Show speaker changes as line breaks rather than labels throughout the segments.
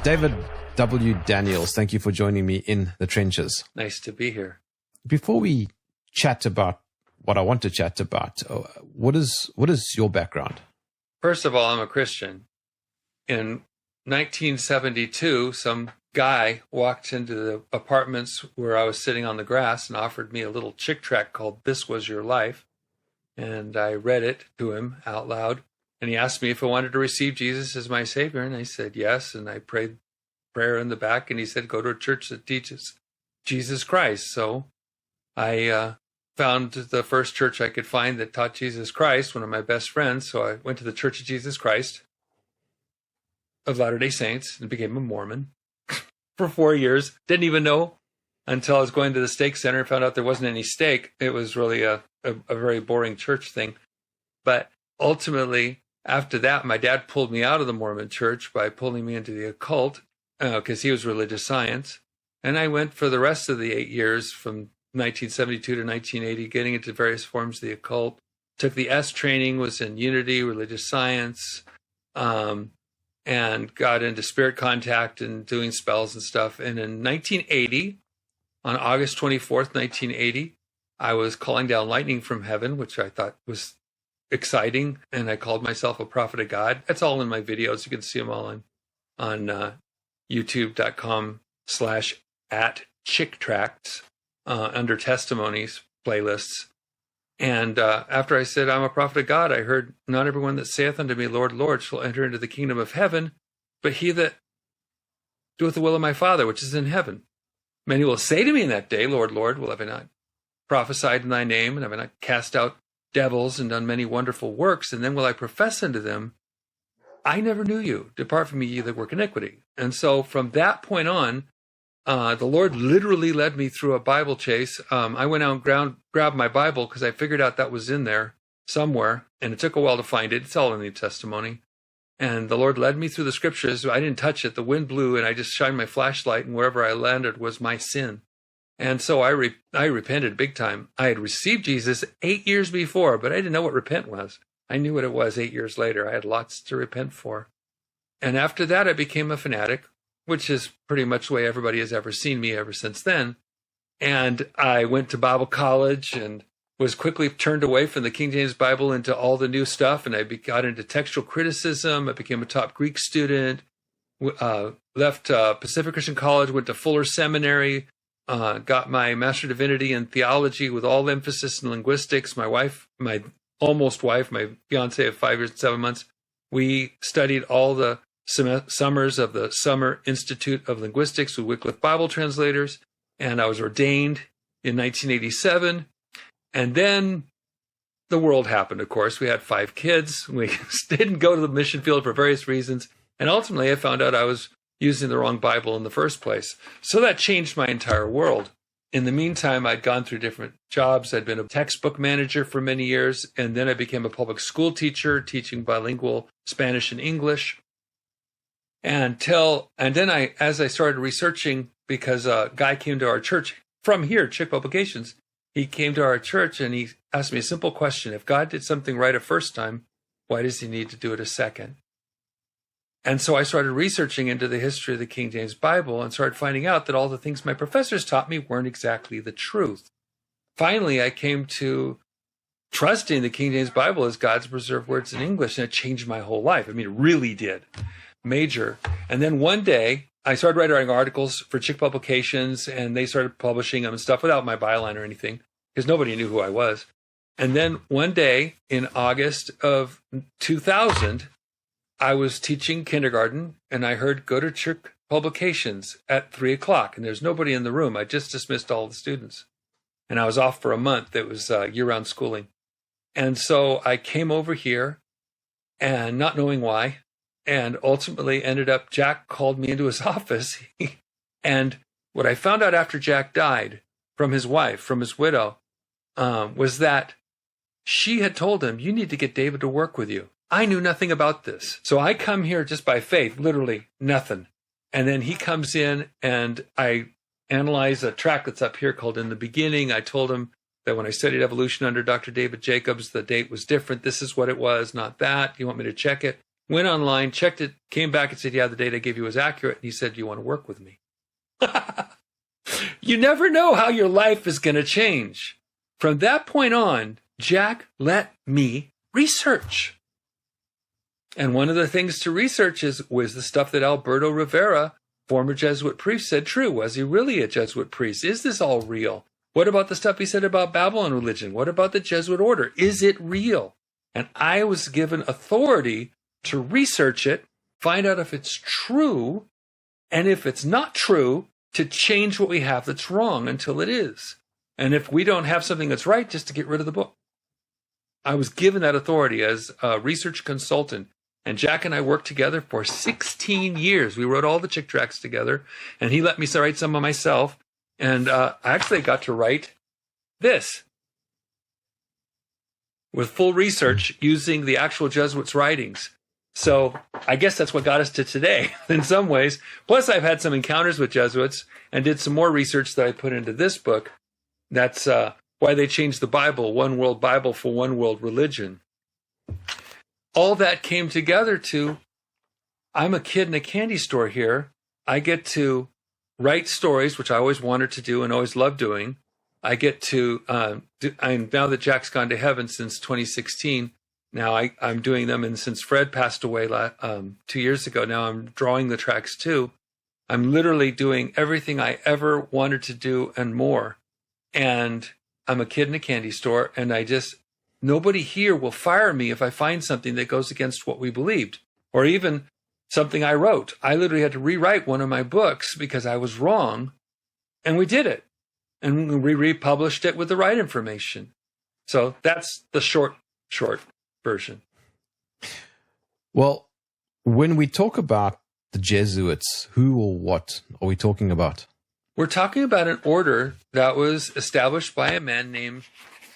David W. Daniels, thank you for joining me in the trenches.
Nice to be here.
Before we chat about what I want to chat about, what is your background?
First of all, I'm a Christian. In 1972, some guy walked into the apartments where I was sitting on the grass and offered me a little chick tract called This Was Your Life. And I read it to him out loud. And he asked me if I wanted to receive Jesus as my Savior. And I said yes. And I prayed prayer in the back. And he said, go to a church that teaches Jesus Christ. So I found the first church I could find that taught Jesus Christ, one of my best friends. So I went to the Church of Jesus Christ of Latter-day Saints and became a Mormon for 4 years. Didn't even know until I was going to the stake center and found out there wasn't any stake. It was really a very boring church thing. But ultimately, after that, my dad pulled me out of the Mormon church by pulling me into the occult because he was religious science. And I went for the rest of the 8 years from 1972 to 1980, getting into various forms of the occult. Took the S training, was in Unity, religious science, and got into spirit contact and doing spells and stuff. And in 1980, on August 24th, 1980, I was calling down lightning from heaven, which I thought was exciting. And I called myself a prophet of God. That's all in my videos. You can see them all on youtube.com/@chicktracts under testimonies playlists. And after I said, I'm a prophet of God, I heard, not everyone that saith unto me, Lord, Lord, shall enter into the kingdom of heaven, but he that doeth the will of my Father, which is in heaven. Many will say to me in that day, Lord, Lord, will have I not prophesied in thy name, and have I not cast out devils and done many wonderful works? And then will I profess unto them, I never knew you. Depart from me, ye that work iniquity. And so from that point on, the Lord literally led me through a Bible chase. I went out and grabbed my Bible because I figured out that was in there somewhere, and it took a while to find it. It's all in the testimony. And the Lord led me through the scriptures. I didn't touch it. The wind blew, and I just shined my flashlight, and wherever I landed was my sin. And so I repented big time. I had received Jesus 8 years before, but I didn't know what repent was. I knew what it was 8 years later. I had lots to repent for. And after that, I became a fanatic, which is pretty much the way everybody has ever seen me ever since then. And I went to Bible college and was quickly turned away from the King James Bible into all the new stuff. And I got into textual criticism. I became a top Greek student, left Pacific Christian College, went to Fuller Seminary, got my Master of Divinity in theology with all emphasis in linguistics. My wife, my almost wife, my fiance of 5 years and 7 months, we studied all the summers of the Summer Institute of Linguistics with Wycliffe Bible translators, and I was ordained in 1987. And then the world happened, of course. We had 5 kids. We didn't go to the mission field for various reasons. And ultimately, I found out I was using the wrong Bible in the first place. So that changed my entire world. In the meantime, I'd gone through different jobs. I'd been a textbook manager for many years, and then I became a public school teacher, teaching bilingual Spanish and English. And then as I started researching, because a guy came to our church from here, Chick Publications, he came to our church and he asked me a simple question. If God did something right a first time, why does he need to do it a second? And so I started researching into the history of the King James Bible and started finding out that all the things my professors taught me weren't exactly the truth. Finally, I came to trusting the King James Bible as God's preserved words in English, and it changed my whole life. I mean, it really did. Major. And then one day, I started writing articles for Chick Publications, and they started publishing them and stuff without my byline or anything, because nobody knew who I was. And then one day in August of 2000, I was teaching kindergarten, and I heard, go to Chick Publications at 3 o'clock, and there's nobody in the room. I just dismissed all the students, and I was off for a month. It was year-round schooling. And so I came over here, and not knowing why, and ultimately ended up, Jack called me into his office. And what I found out after Jack died from his wife, from his widow, was that she had told him, you need to get David to work with you. I knew nothing about this. So I come here just by faith, literally nothing. And then he comes in and I analyze a track that's up here called In the Beginning. I told him that when I studied evolution under Dr. David Jacobs, the date was different. This is what it was, not that. Do you want me to check it? Went online, checked it, came back and said, yeah, the date I gave you was accurate. And he said, do you want to work with me? You never know how your life is going to change. From that point on, Jack let me research. And one of the things to research was the stuff that Alberto Rivera, former Jesuit priest, said true. Was he really a Jesuit priest? Is this all real? What about the stuff he said about Babylon religion? What about the Jesuit order? Is it real? And I was given authority to research it, find out if it's true, and if it's not true, to change what we have that's wrong until it is. And if we don't have something that's right, just to get rid of the book. I was given that authority as a research consultant. And Jack and I worked together for 16 years. We wrote all the Chick tracts together, and he let me write some of myself. And I actually got to write this with full research using the actual Jesuits' writings. So I guess that's what got us to today in some ways. Plus, I've had some encounters with Jesuits and did some more research that I put into this book. That's why they changed the Bible, one world Bible for one world religion. All that came together to, I'm a kid in a candy store here. I get to write stories, which I always wanted to do and always loved doing. I get to, now that Jack's gone to heaven since 2016, now I'm doing them. And since Fred passed away 2 years ago, now I'm drawing the tracks too. I'm literally doing everything I ever wanted to do and more. And I'm a kid in a candy store, and nobody here will fire me if I find something that goes against what we believed, or even something I wrote. I literally had to rewrite one of my books because I was wrong, and we did it. And we republished it with the right information. So that's the short version.
Well, when we talk about the Jesuits, who or what are we talking about?
We're talking about an order that was established by a man named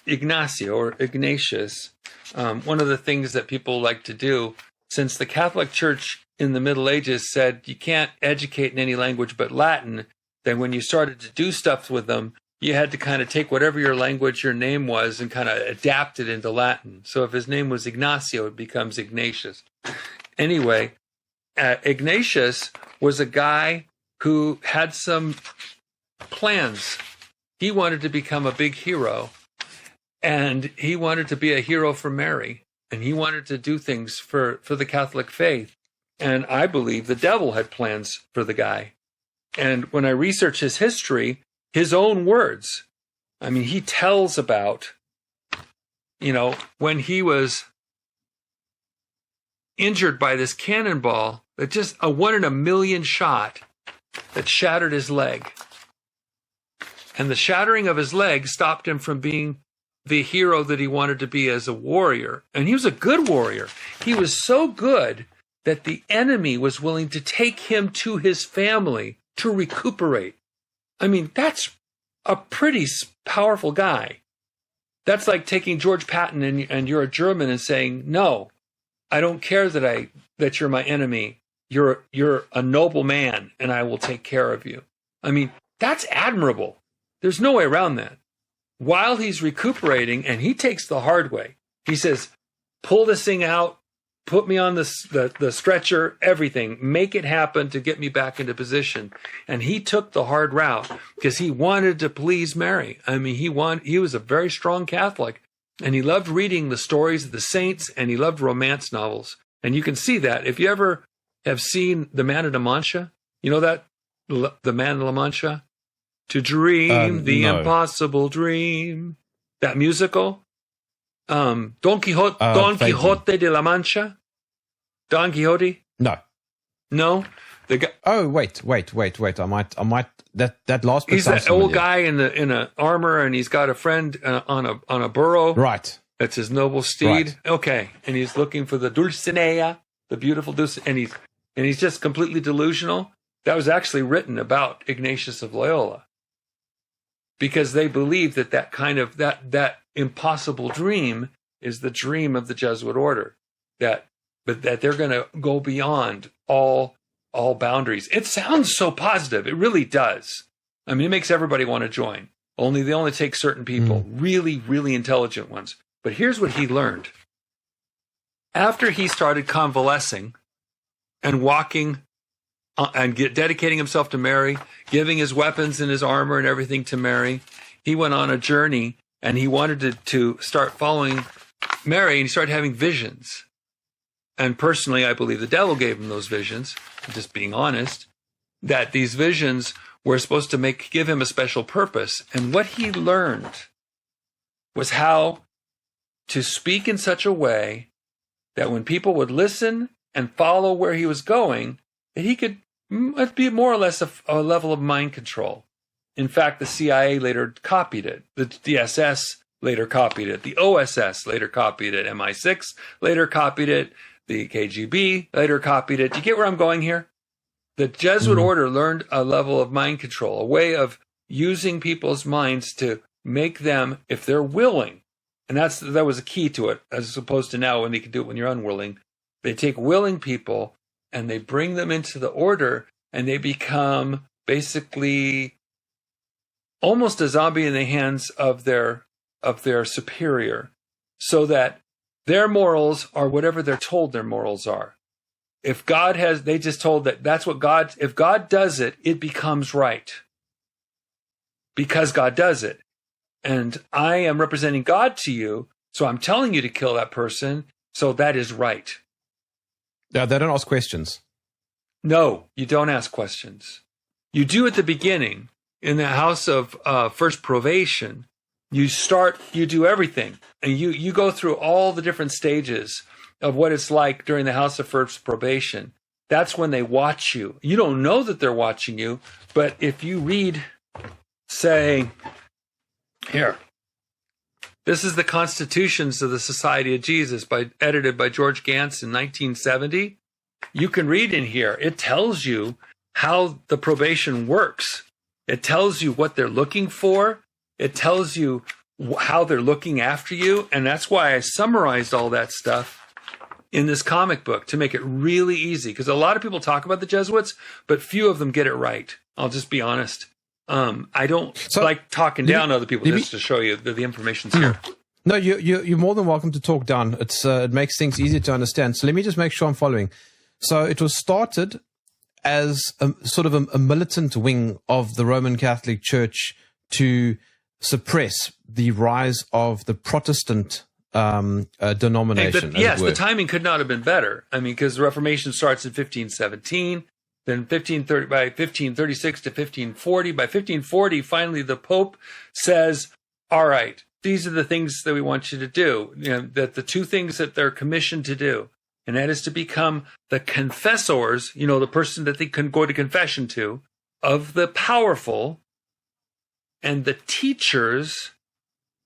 Ignacio or Ignatius. One of the things that people like to do, since the Catholic Church in the Middle Ages said you can't educate in any language but Latin, then when you started to do stuff with them, you had to kind of take whatever your language, your name was, and kind of adapt it into Latin. So if his name was Ignacio, it becomes Ignatius. Anyway, Ignatius was a guy who had some plans. He wanted to become a big hero, and he wanted to be a hero for Mary, and he wanted to do things for the Catholic faith. And I believe the devil had plans for the guy. And when I research his history, his own words, I mean, he tells about, when he was injured by this cannonball, that just a 1 in a million shot that shattered his leg. And the shattering of his leg stopped him from being the hero that he wanted to be as a warrior. And he was a good warrior. He was so good that the enemy was willing to take him to his family to recuperate. I mean, that's a pretty powerful guy. That's like taking George Patton and you're a German and saying, no, I don't care that you're my enemy. You're a noble man, and I will take care of you. I mean, that's admirable. There's no way around that. While he's recuperating, and he takes the hard way, he says, pull this thing out, put me on the stretcher, everything, make it happen to get me back into position. And he took the hard route because he wanted to please Mary. I mean, he was a very strong Catholic, and he loved reading the stories of the saints, and he loved romance novels. And you can see that if you ever have seen The Man of La Mancha, you know that? The Man of La Mancha? To dream the
no.
impossible dream. That musical? Don Quixote de la Mancha? Don Quixote?
No.
No? The guy.
Oh, wait. I might. That last bit
He's
sounds
that old
familiar.
guy in a armor, and he's got a friend on a burro.
Right.
That's his noble steed.
Right.
Okay, and he's looking for the Dulcinea, the beautiful Dulcinea, and he's just completely delusional. That was actually written about Ignatius of Loyola, because they believe that kind of that impossible dream is the dream of the Jesuit order, but that they're going to go beyond all boundaries. It sounds so positive. It really does. I mean, it makes everybody want to join. They only take certain people, really, really intelligent ones. But here's what he learned. After he started convalescing and walking and dedicating himself to Mary, giving his weapons and his armor and everything to Mary, he went on a journey and he wanted to start following Mary, and he started having visions. And personally, I believe the devil gave him those visions, just being honest, that these visions were supposed to give him a special purpose. And what he learned was how to speak in such a way that when people would listen and follow where he was going, that he could be more or less a level of mind control. In fact, the CIA later copied it. The SS later copied it. The OSS later copied it. MI6 later copied it. The KGB later copied it. Do you get where I'm going here? The Jesuit order learned a level of mind control, a way of using people's minds to make them, if they're willing, and that was a key to it, as opposed to now when they can do it when you're unwilling. They take willing people and they bring them into the order, and they become basically almost a zombie in the hands of their superior, so that their morals are whatever they're told their morals are. If God they just told that's what God, if God does it, it becomes right. Because God does it. And I am representing God to you, so I'm telling you to kill that person, so that is right.
No, they don't ask questions.
No, you don't ask questions. You do at the beginning, in the house of first probation. You do everything, and you go through all the different stages of what it's like during the house of first probation. That's when they watch you. You don't know that they're watching you, but if you read, say, here, this is the Constitutions of the Society of Jesus, edited by George Ganss in 1970. You can read in here. It tells you how the probation works. It tells you what they're looking for. It tells you how they're looking after you. And that's why I summarized all that stuff in this comic book, to make it really easy. Because a lot of people talk about the Jesuits, but few of them get it right. I'll just be honest. I don't like talking down other people, just to show you that the information's here.
No, you're more than welcome to talk down. It makes things easier to understand. So let me just make sure I'm following. So it was started as sort of a militant wing of the Roman Catholic Church to suppress the rise of the Protestant denomination.
Yes, the timing could not have been better. I mean, because the Reformation starts in 1517, then by 1536 to 1540. By 1540, finally, the Pope says, all right, these are the things that we want you to do. That the two things that they're commissioned to do, and that is to become the confessors, the person that they can go to confession to, of the powerful, and the teachers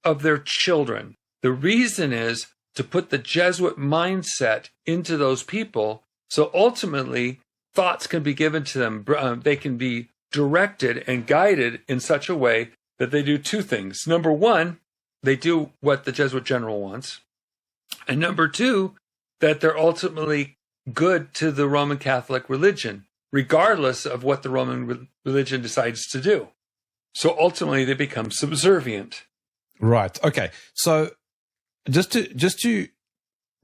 of their children. The reason is to put the Jesuit mindset into those people, so ultimately thoughts can be given to them. They can be directed and guided in such a way that they do two things. Number one, they do what the Jesuit general wants. And number two, that they're ultimately good to the Roman Catholic religion, regardless of what the Roman religion decides to do. So ultimately, they become subservient.
Right. Okay. So just to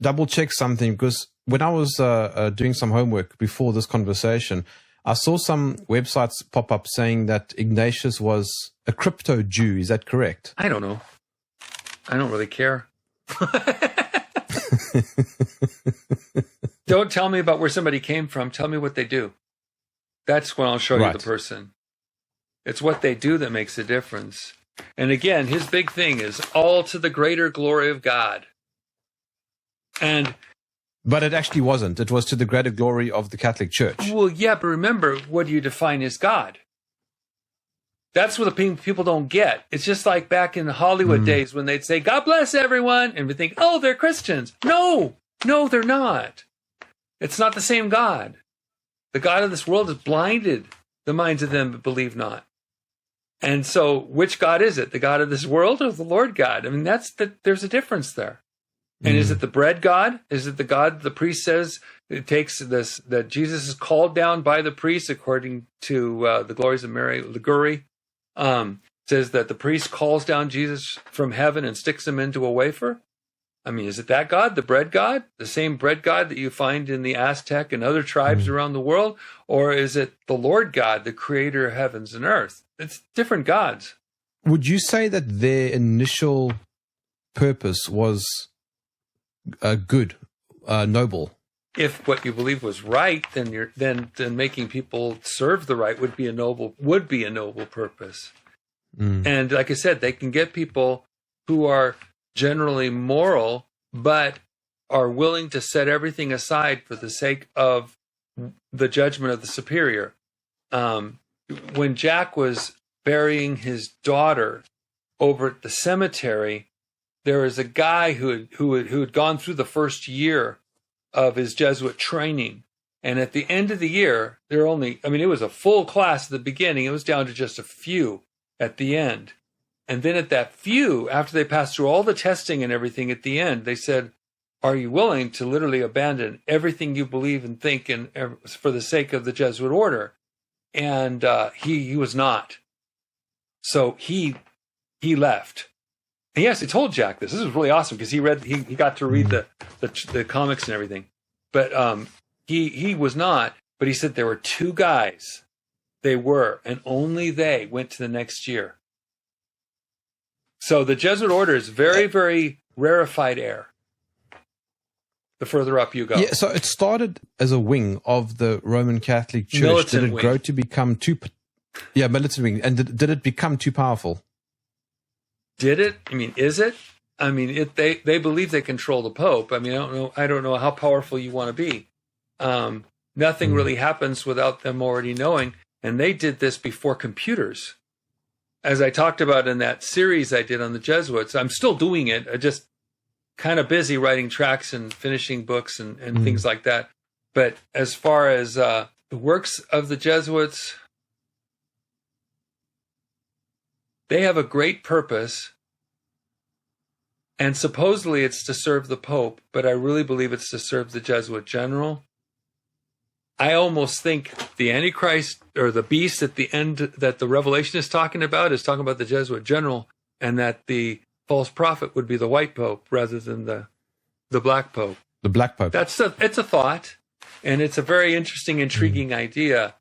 double check something, because when I was doing some homework before this conversation, I saw some websites pop up saying that Ignatius was a crypto Jew. Is that correct?
I don't know. I don't really care. Don't tell me about where somebody came from. Tell me what they do. That's when I'll show you the person. It's what they do that makes a difference. And again, his big thing is all to the greater glory of God.
But it actually wasn't. It was to the greater glory of the Catholic Church.
Well, yeah, but remember, what do you define as God? That's what the people don't get. It's just like back in the Hollywood days when they'd say, God bless everyone, and we think, oh, they're Christians. No, they're not. It's not the same God. The God of this world has blinded the minds of them that believe not. And so, which God is it? The God of this world or the Lord God? I mean, there's a difference there. And is it the bread God? Is it the God the priest says it takes this, that Jesus is called down by the priest according to the glories of Mary, the Gury? says that the priest calls down Jesus from heaven and sticks him into a wafer. I mean, is it that God, the bread God, the same bread God that you find in the Aztec and other tribes around the world? Or is it the Lord God, the creator of heavens and earth? It's different gods.
Would you say that their initial purpose was good, noble?
If what you believe was right, then making people serve the right would be a noble purpose. And like I said, they can get people who are generally moral, but are willing to set everything aside for the sake of the judgment of the superior. When Jack was burying his daughter over at the cemetery, there was a guy who had gone through the first year of his Jesuit training. And at the end of the year, it was a full class at the beginning. It was down to just a few at the end. And then at that few, after they passed through all the testing and everything at the end, they said, are you willing to literally abandon everything you believe and think for the sake of the Jesuit order? And he was not. So he left. And he actually told Jack this. This was really awesome because he got to read the comics and everything. But he was not. But he said there were two guys. They were, and only they went to the next year. So the Jesuit order is very, very rarefied air. The further up you go.
Yeah, so it started as a wing of the Roman Catholic Church.
Militant
did it grow to become militant wing? And did it become too powerful?
Did it? I mean, is it? I mean, they believe they control the Pope. I mean, I don't know how powerful you want to be. Nothing really happens without them already knowing. And they did this before computers. As I talked about in that series I did on the Jesuits, I'm still doing it. I just kind of busy writing tracts and finishing books and things like that. But as far as the works of the Jesuits, they have a great purpose. And supposedly it's to serve the Pope, but I really believe it's to serve the Jesuit general. I almost think the Antichrist or the beast at the end that the Revelation is talking about the Jesuit general, and that the false prophet would be the white pope rather than the black pope.
The black pope.
It's a thought, and it's a very interesting, intriguing idea.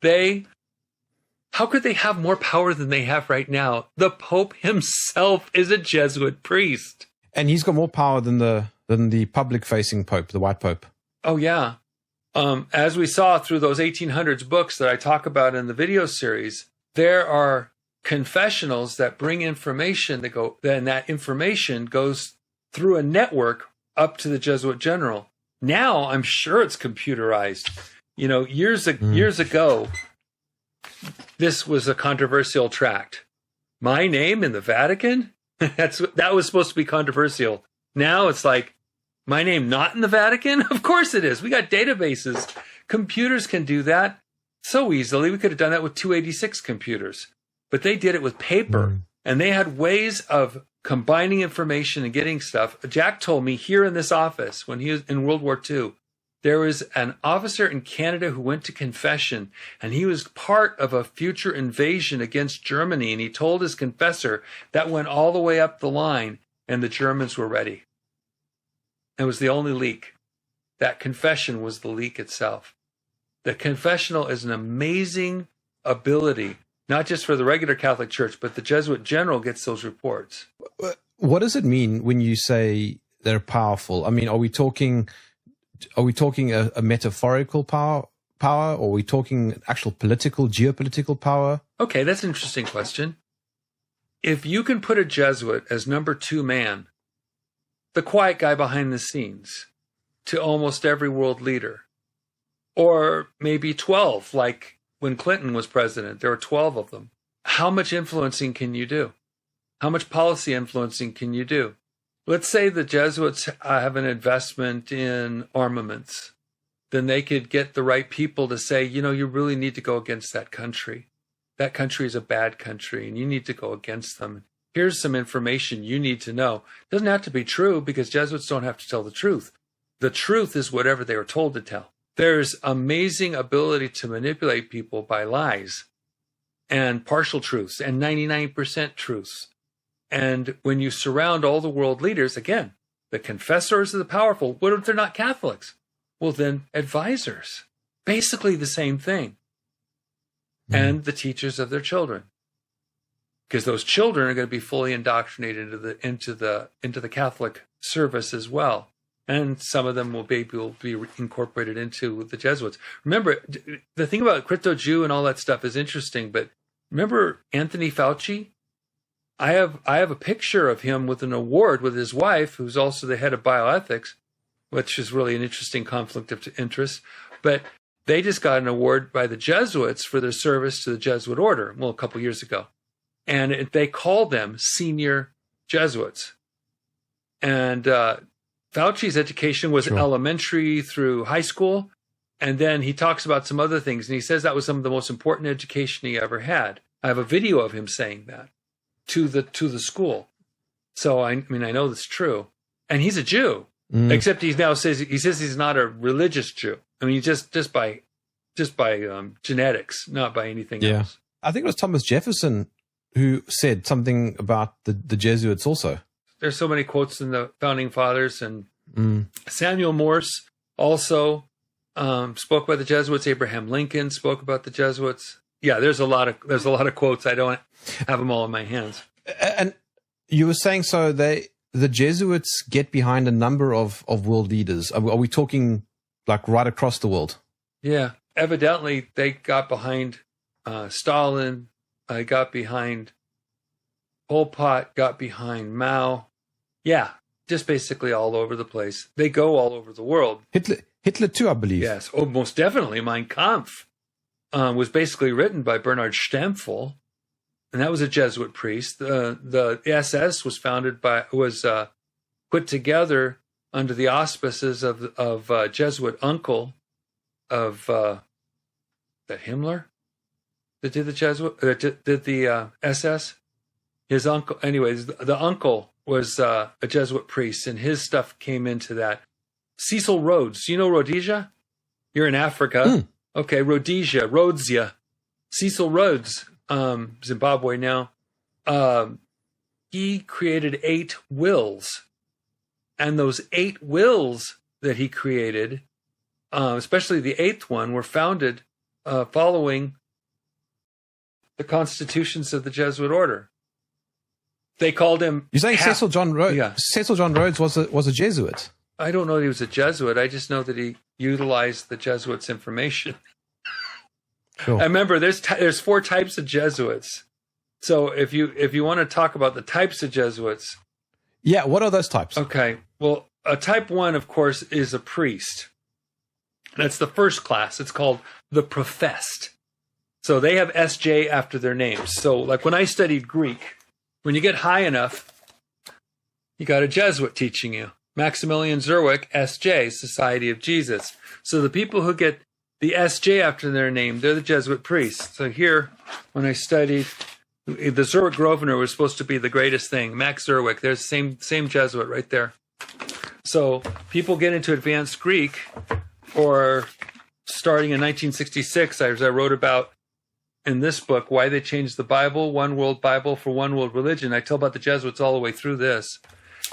How could they have more power than they have right now? The Pope himself is a Jesuit priest.
And he's got more power than the public-facing pope, the white pope.
Oh, yeah. As we saw through those 1800s books that I talk about in the video series, there are confessionals that bring information then that information goes through a network up to the Jesuit general. Now I'm sure it's computerized. You know, years ago, this was a controversial tract. My name in the Vatican? That was supposed to be controversial. Now it's like, my name not in the Vatican? Of course it is. We got databases. Computers can do that so easily. We could have done that with 286 computers. But they did it with paper. And they had ways of combining information and getting stuff. Jack told me here in this office, when he was in World War II, there was an officer in Canada who went to confession, and he was part of a future invasion against Germany. And he told his confessor that went all the way up the line, and the Germans were ready. It was the only leak. That confession was the leak itself. The confessional is an amazing ability, not just for the regular Catholic Church, but the Jesuit general gets those reports.
What does it mean when you say they're powerful? I mean, are we talking a metaphorical power, or are we talking actual geopolitical power?
Okay, that's an interesting question. If you can put a Jesuit as number 2 man, the quiet guy behind the scenes, to almost every world leader, or maybe 12, like when Clinton was president, there were 12 of them. How much influencing can you do? How much policy influencing can you do? Let's say the Jesuits have an investment in armaments. Then they could get the right people to say, you know, you really need to go against that country. That country is a bad country, and you need to go against them. Here's some information you need to know. It doesn't have to be true, because Jesuits don't have to tell the truth. The truth is whatever they were told to tell. There's amazing ability to manipulate people by lies. and partial truths and 99% truths. And when you surround all the world leaders, again, the confessors of the powerful, what if they're not Catholics? Well, then advisors, basically the same thing. And the teachers of their children, because those children are going to be fully indoctrinated into the Catholic service as well. And some of them will be incorporated into the Jesuits. Remember, the thing about crypto Jew and all that stuff is interesting, but remember Anthony Fauci? I have a picture of him with an award with his wife, who's also the head of bioethics, which is really an interesting conflict of interest. But they just got an award by the Jesuits for their service to the Jesuit order, well, a couple years ago. And they called them senior Jesuits. And Fauci's education was elementary through high school. And then he talks about some other things. And he says that was some of the most important education he ever had. I have a video of him saying that to the school. So, I mean, I know that's true. And he's a Jew, except he now says he's not a religious Jew. I mean, just by genetics, not by anything else.
I think it was Thomas Jefferson who said something about the Jesuits also.
There's so many quotes in the Founding Fathers, and Samuel Morse also spoke about the Jesuits. Abraham Lincoln spoke about the Jesuits. Yeah, there's a lot of quotes. I don't have them all in my hands.
And you were saying the Jesuits get behind a number of world leaders. Are we talking like right across the world?
Yeah, evidently they got behind Stalin, got behind Pol Pot, got behind Mao. Yeah, just basically all over the place. They go all over the world.
Hitler too, I believe.
Yes, most definitely. Mein Kampf was basically written by Bernhard Stempfel, and that was a Jesuit priest. The SS was put together under the auspices of Jesuit uncle of that Himmler that did the Jesuit did the SS. His uncle, anyways, the uncle was a Jesuit priest, and his stuff came into that. Cecil Rhodes, you know Rhodesia? You're in Africa. Okay, Rhodesia. Cecil Rhodes, Zimbabwe now. He created 8 wills. And those 8 wills that he created, especially the 8th one, were founded following the constitutions of the Jesuit order. They called him...
You're saying Cecil John Rhodes?
Yeah.
Cecil John Rhodes was a Jesuit?
I don't know that he was a Jesuit. I just know that he utilized the Jesuits' information.
Cool.
I remember there's 4 types of Jesuits. So if you want to talk about the types of Jesuits...
Yeah, what are those types?
Okay, well, a type 1, of course, is a priest. That's the first class. It's called the professed. So they have SJ after their names. So like when I studied Greek, when you get high enough, you got a Jesuit teaching you. Maximilian Zerwick, SJ, Society of Jesus. So the people who get the SJ after their name, they're the Jesuit priests. So here, when I studied, the Zerwick Grosvenor was supposed to be the greatest thing. Max Zerwick, there's the same Jesuit right there. So people get into advanced Greek, or starting in 1966, as I wrote about in this book, why they changed the Bible, one world Bible for one world religion. I tell about the Jesuits all the way through this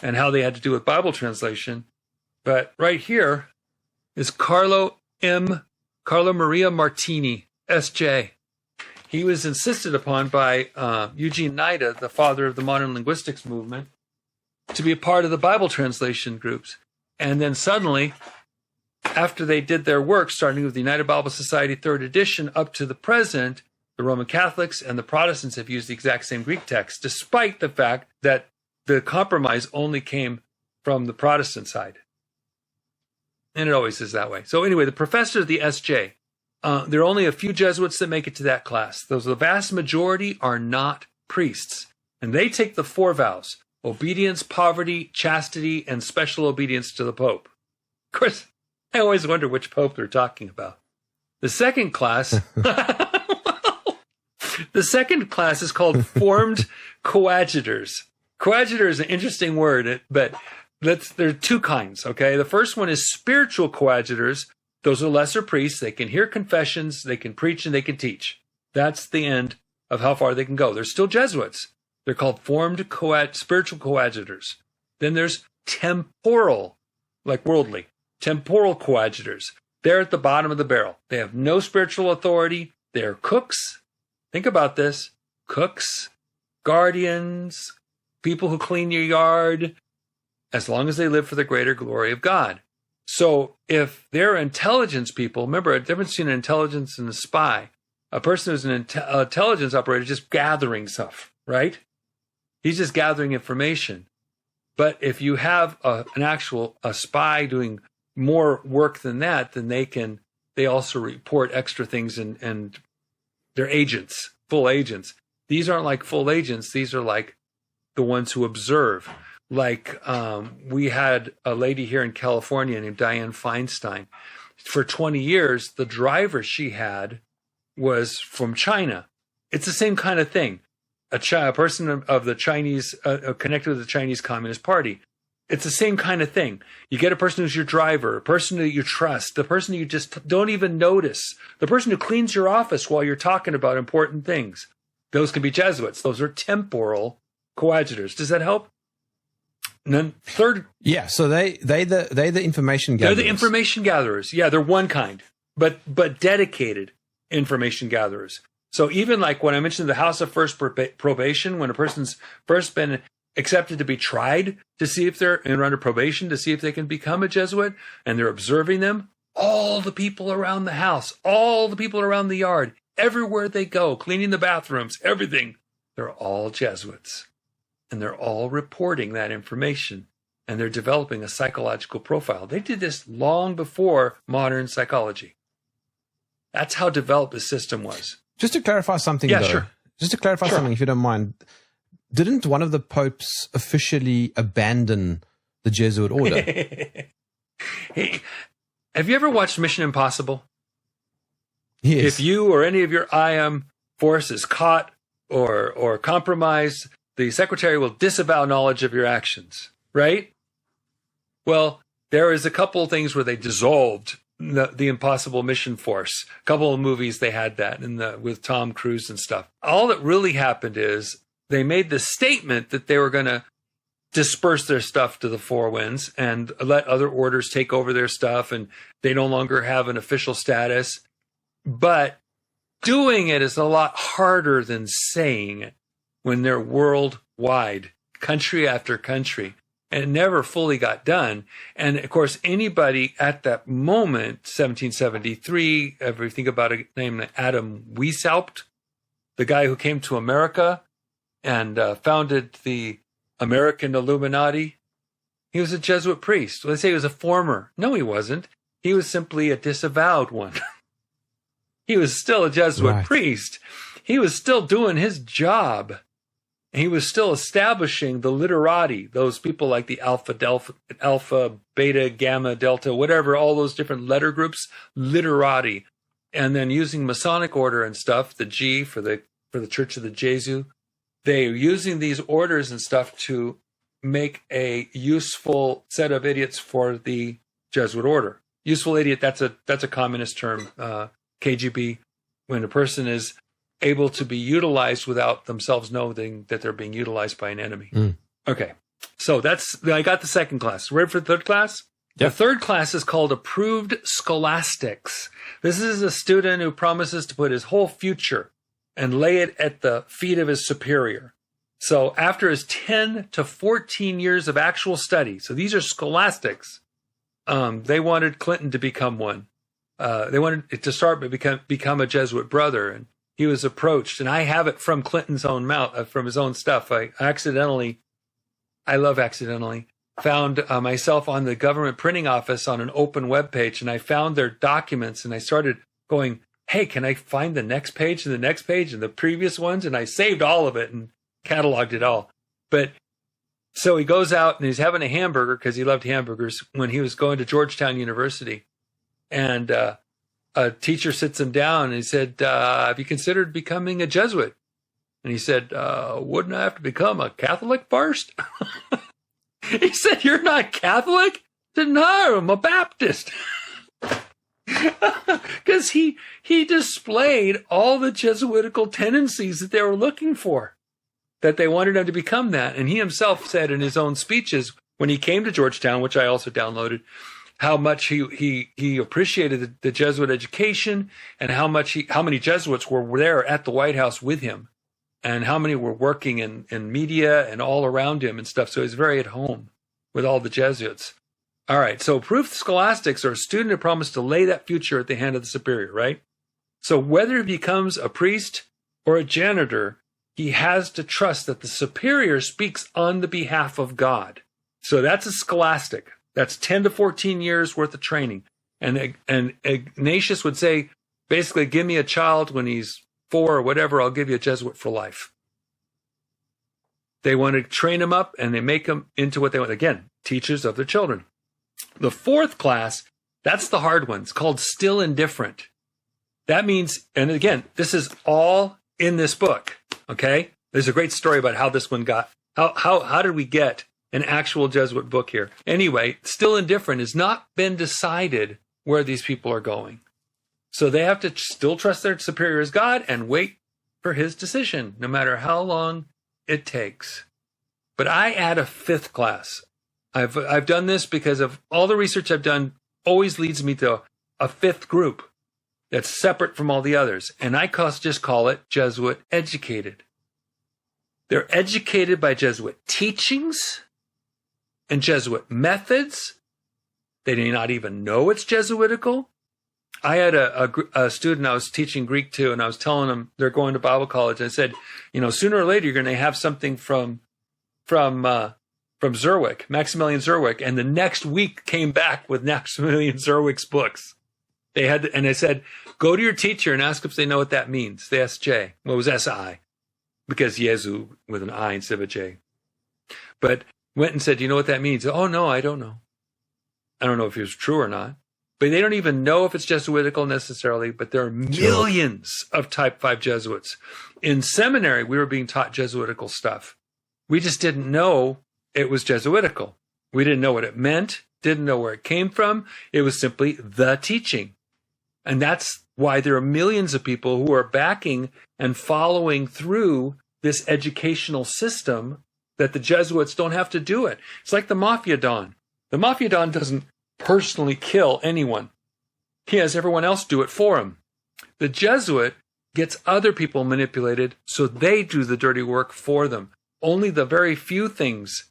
and how they had to do with Bible translation. But right here is Carlo Maria Martini, S.J. He was insisted upon by Eugene Nida, the father of the modern linguistics movement, to be a part of the Bible translation groups. And then suddenly, after they did their work, starting with the United Bible Society 3rd edition up to the present, the Roman Catholics and the Protestants have used the exact same Greek text, despite the fact that the compromise only came from the Protestant side. And it always is that way. So anyway, the professor of the SJ, there are only a few Jesuits that make it to that class. The vast majority are not priests. And they take the 4 vows: obedience, poverty, chastity, and special obedience to the Pope. Of course, I always wonder which Pope they're talking about. The second class... The second class is called formed coadjutors. Coadjutor is an interesting word, but there are 2 kinds, okay? The first one is spiritual coadjutors. Those are lesser priests. They can hear confessions, they can preach, and they can teach. That's the end of how far they can go. They're still Jesuits. They're called formed spiritual coadjutors. Then there's temporal, like worldly, temporal coadjutors. They're at the bottom of the barrel. They have no spiritual authority. They're cooks. Think about this. Cooks, guardians, people who clean your yard, as long as they live for the greater glory of God. So if they're intelligence people, remember a difference between an intelligence and a spy. A person who's an intelligence operator is just gathering stuff, right? He's just gathering information. But if you have a spy doing more work than that, then they also report extra things and they're agents, full agents. These aren't like full agents. These are like the ones who observe. Like we had a lady here in California named Diane Feinstein. For 20 years, the driver she had was from China. It's the same kind of thing. A person of the Chinese, connected with the Chinese Communist Party. It's the same kind of thing. You get a person who's your driver, a person that you trust, the person you just don't even notice, the person who cleans your office while you're talking about important things. Those can be Jesuits. Those are temporal coadjutors. Does that help? And then third.
Yeah, so they're the information gatherers.
They're the information gatherers. Yeah, they're one kind, but dedicated information gatherers. So even like when I mentioned the house of first probation, when a person's first been accepted to be tried to see if they're under probation, to see if they can become a Jesuit, and they're observing them, all the people around the house, all the people around the yard, everywhere they go, cleaning the bathrooms, everything, they're all Jesuits. And they're all reporting that information, and they're developing a psychological profile. They did this long before modern psychology. That's how developed the system was.
Just to clarify something,
yeah,
though.
Sure.
Just to clarify something, if you don't mind. Didn't one of the popes officially abandon the Jesuit order?
Hey, have you ever watched Mission Impossible?
Yes.
If you or any of your IM force is caught or compromised, the secretary will disavow knowledge of your actions, right? Well, there is a couple of things where they dissolved the Impossible Mission Force. A couple of movies they had that with Tom Cruise and stuff. All that really happened is they made the statement that they were going to disperse their stuff to the four winds and let other orders take over their stuff, and they no longer have an official status. But doing it is a lot harder than saying it when they're worldwide, country after country. And it never fully got done. And of course, anybody at that moment, 1773, ever think about a name like Adam Weishaupt, the guy who came to America and founded the American Illuminati? He was a Jesuit priest. Let's say he was a former. No, he wasn't. He was simply a disavowed one. He was still a Jesuit priest. He was still doing his job. He was still establishing the literati, those people like the alpha, beta, gamma, delta, whatever, all those different letter groups, literati. And then using Masonic order and stuff, the G for the Church of the Jesu, they are using these orders and stuff to make a useful set of idiots for the Jesuit order. Useful idiot, that's a communist term, KGB, when a person is able to be utilized without themselves knowing that they're being utilized by an enemy. Okay, so I got the second class. Ready for the third class? Yep. The third class is called Approved Scholastics. This is a student who promises to put his whole future and lay it at the feet of his superior. So after his 10 to 14 years of actual study, so these are scholastics, they wanted Clinton to become one. They wanted it to start by become a Jesuit brother, and he was approached, and I have it from Clinton's own mouth, from his own stuff. I accidentally found myself on the government printing office on an open web page, and I found their documents, and I started going, hey, can I find the next page and the next page and the previous ones? And I saved all of it and cataloged it all. But so he goes out and he's having a hamburger because he loved hamburgers when he was going to Georgetown University. And a teacher sits him down and he said, have you considered becoming a Jesuit? And he said, wouldn't I have to become a Catholic first? He said, you're not Catholic? I said, no, I'm a Baptist. Because he displayed all the Jesuitical tendencies that they were looking for, that they wanted him to become that. And he himself said in his own speeches when he came to Georgetown, which I also downloaded, how much he appreciated the Jesuit education, and how many Jesuits were there at the White House with him, and how many were working in media and all around him and stuff. So he's very at home with all the Jesuits. All right, so proof scholastics are a student who promised to lay that future at the hand of the superior, right? So whether he becomes a priest or a janitor, he has to trust that the superior speaks on the behalf of God. So that's a scholastic. That's 10 to 14 years worth of training. And Ignatius would say, basically, give me a child when he's 4 or whatever, I'll give you a Jesuit for life. They want to train him up, and they make him into what they want. Again, teachers of their children. The 4th class, that's the hard one. It's called still indifferent. That means, and again, this is all in this book, okay? There's a great story about how this one got, how did we get an actual Jesuit book here? Anyway, still indifferent has not been decided where these people are going. So they have to still trust their superior as God and wait for his decision, no matter how long it takes. But I add a 5th class. I've done this because of all the research I've done always leads me to a 5th group that's separate from all the others. And I just call it Jesuit educated. They're educated by Jesuit teachings and Jesuit methods. They may not even know it's Jesuitical. I had a student I was teaching Greek to, and I was telling them they're going to Bible college. I said, sooner or later you're going to have something from Zerwick, Maximilian Zerwick, and the next week came back with Maximilian Zerwick's books. And I said, go to your teacher and ask if they know what that means. The SJ. Well, it was SI, because Jesu with an I instead of a J. But went and said, do you know what that means? Oh, no, I don't know. I don't know if it was true or not. But they don't even know if it's Jesuitical necessarily, but there are millions of Type 5 Jesuits. In seminary, we were being taught Jesuitical stuff. We just didn't know it was Jesuitical. We didn't know what it meant, didn't know where it came from. It was simply the teaching. And that's why there are millions of people who are backing and following through this educational system, that the Jesuits don't have to do it. It's like the Mafia Don. The Mafia Don doesn't personally kill anyone. He has everyone else do it for him. The Jesuit gets other people manipulated so they do the dirty work for them. Only the very few things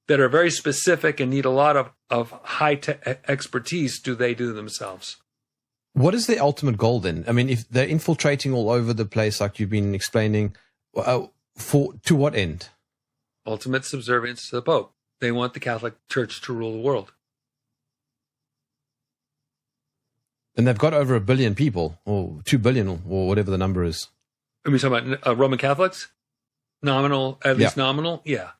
that are very specific and need a lot of high expertise do they do themselves.
What is the ultimate goal then? I mean, if they're infiltrating all over the place, like you've been explaining, to what end?
Ultimate subservience to the Pope. They want the Catholic Church to rule the world.
And they've got over 1 billion people, or 2 billion, or whatever the number is.
Are we talking about Roman Catholics? Nominal, at least nominal? Yeah.